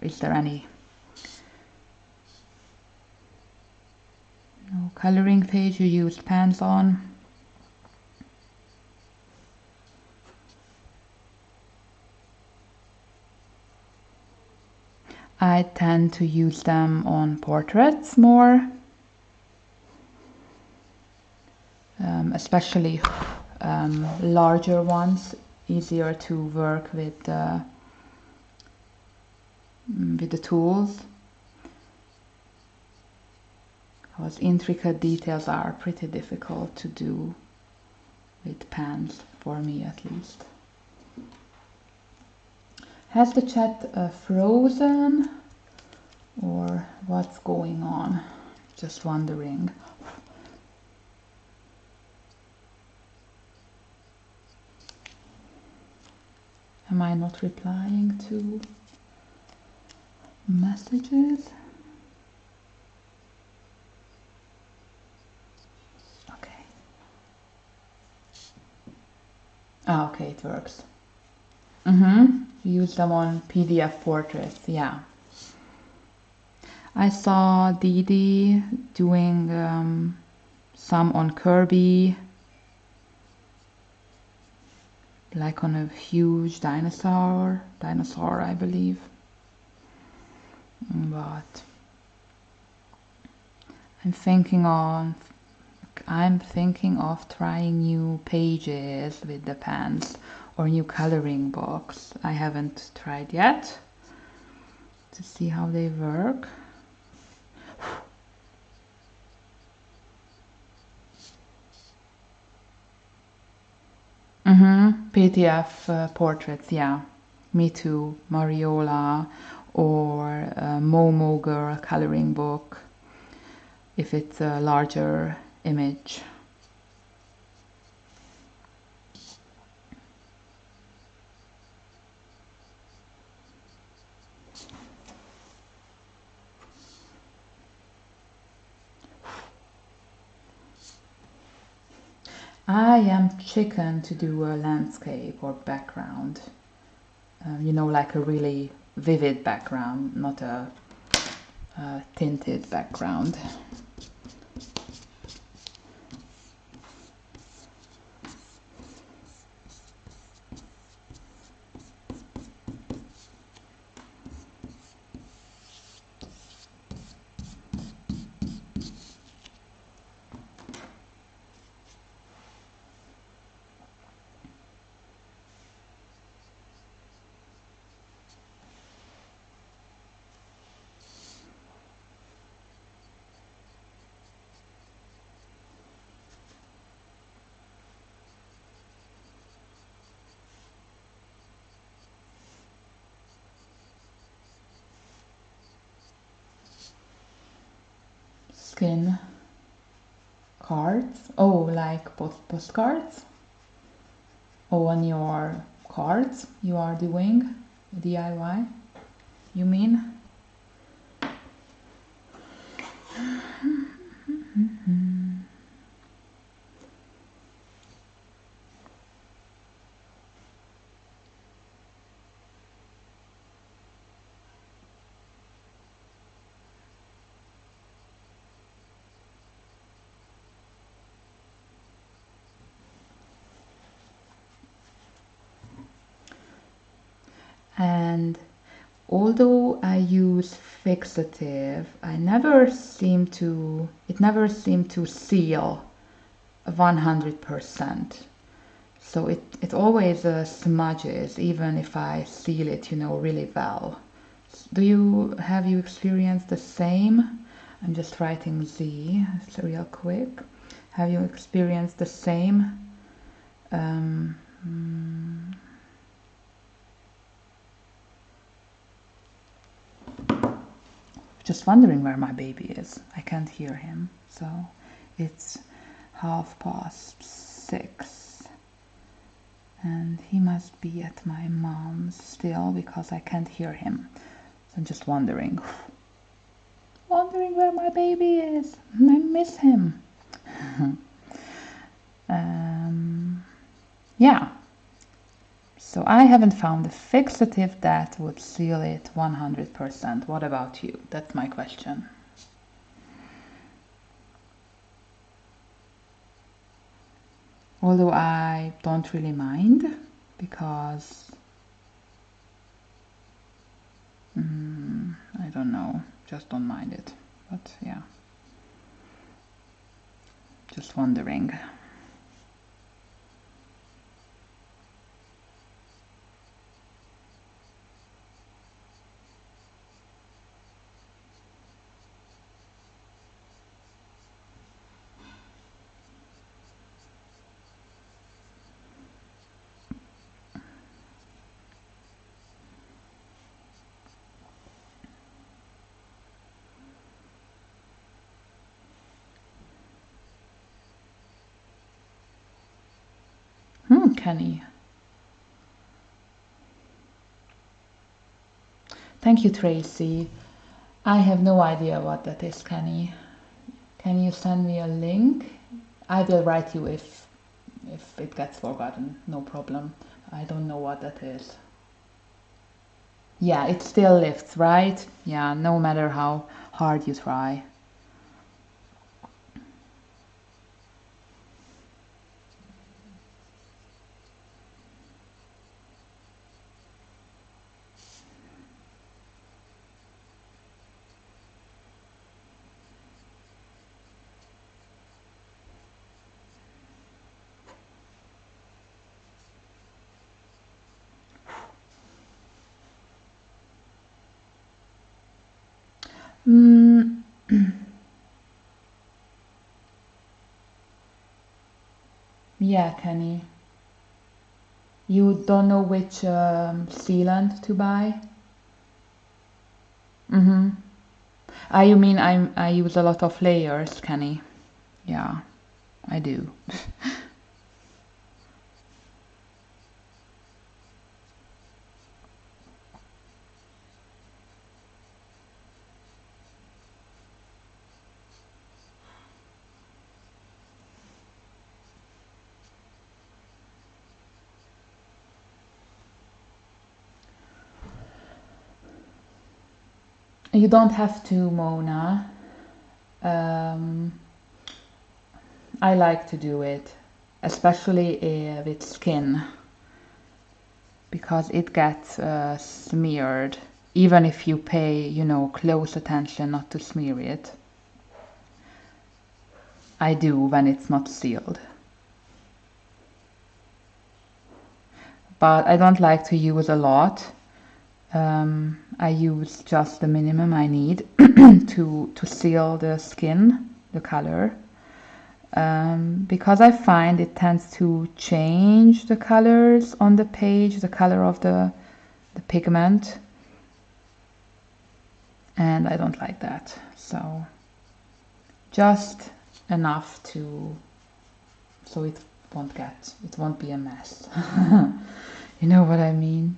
Is there any? No coloring page you used pans on? I tend to use them on portraits more, especially larger ones, easier to work with the tools, because intricate details are pretty difficult to do with pans, for me at least. Has the chat frozen, or what's going on? Just wondering. Am I not replying to messages? Okay. Ah, okay, it works. Use them on PDF portraits, yeah. I saw Didi doing some on Kirby, like on a huge dinosaur, I believe. But I'm thinking of trying new pages with the pens, or new coloring books. I haven't tried yet, to see how they work. PDF portraits, yeah. Me too. Mariola or Momo Girl coloring book, if it's a larger image. I am chicken to do a landscape or background. You know, like a really vivid background, not a tinted background. Skin cards. Oh, like postcards? Oh, on your cards you are doing DIY, you mean? And although I use fixative, it never seemed to seal 100%. So it always smudges, even if I seal it, really well. Have you experienced the same? I'm just writing Z, so real quick. Have you experienced the same? Just wondering where my baby is. I can't hear him, so it's 6:30, and he must be at my mom's still because I can't hear him. So I'm just wondering where my baby is. I miss him. Yeah. So I haven't found a fixative that would seal it 100%. What about you? That's my question. Although I don't really mind, because I don't know, just don't mind it. But yeah, just wondering. Kenny. Thank you, Tracy. I have no idea what that is, Kenny. Can you send me a link? I will write you if it gets forgotten. No problem. I don't know what that is. Yeah, it still lifts, right? Yeah, no matter how hard you try. Yeah, Kenny. You don't know which sealant to buy? You mean I use a lot of layers, Kenny? Yeah, I do. You don't have to, Mona. I like to do it, especially with skin, because it gets smeared, even if you pay, close attention not to smear it. I do when it's not sealed. But I don't like to use a lot. I use just the minimum I need to seal the skin, the color. Because I find it tends to change the colors on the page, the color of the pigment, and I don't like that. So just enough so it won't be a mess. You know what I mean?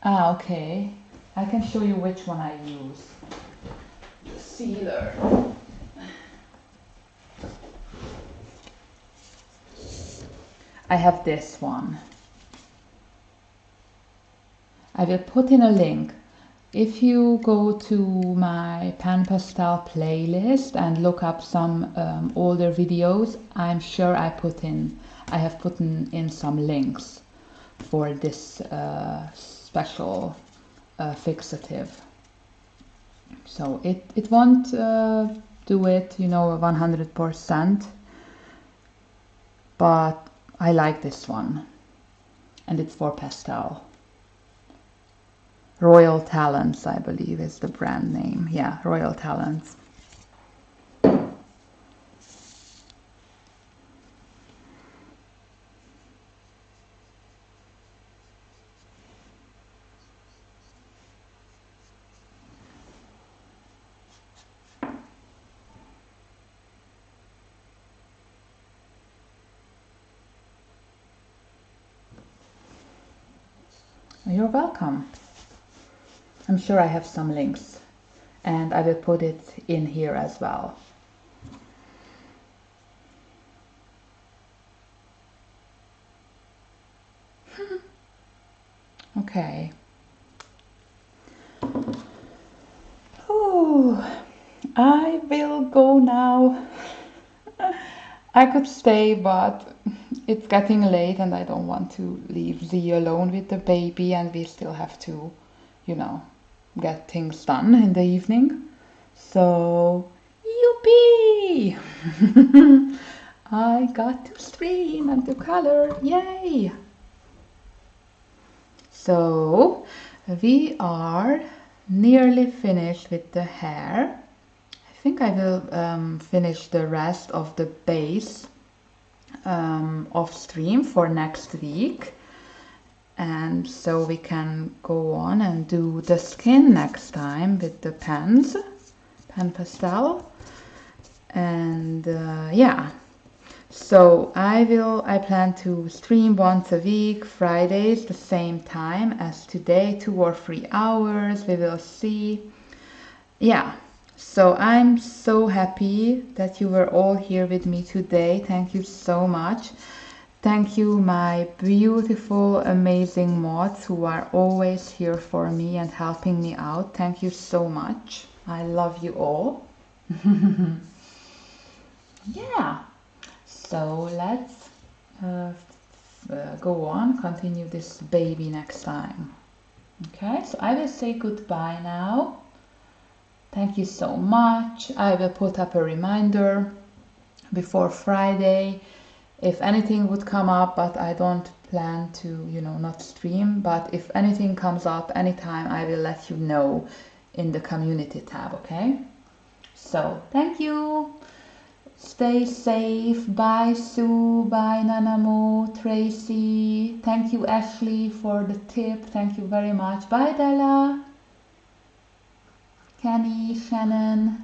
Ah, okay. I can show you which one I use. The sealer. I have this one. I will put in a link. If you go to my Pan Pastel playlist and look up some older videos, I'm sure I have put in some links for this special fixative. So it won't do it, you know, 100%, but I like this one, and it's for pastel. Royal Talents, I believe, is the brand name. Yeah, Royal Talents. You're welcome. I'm sure I have some links, and I will put it in here as well. Okay. Oh, I will go now. I could stay, but it's getting late and I don't want to leave Z alone with the baby, and we still have to, you know, get things done in the evening. So, yippee! I got to stream and to color, yay! So, we are nearly finished with the hair. I think I will finish the rest of the base off stream for next week, and so we can go on and do the skin next time with the pan pastel. And yeah, so I plan to stream once a week, Fridays, the same time as today, 2 or 3 hours, we will see. Yeah, so I'm so happy that you were all here with me today. Thank you so much. Thank you, my beautiful, amazing mods who are always here for me and helping me out. Thank you so much. I love you all. Yeah, so let's go on, continue this baby next time. Okay, so I will say goodbye now. Thank you so much. I will put up a reminder before Friday if anything would come up, but I don't plan to, you know, not stream. But if anything comes up anytime, I will let you know in the community tab, okay? So, thank you. Stay safe. Bye, Sue. Bye, Nanamo, Tracy. Thank you, Ashley, for the tip. Thank you very much. Bye, Della. Kenny, Shannon.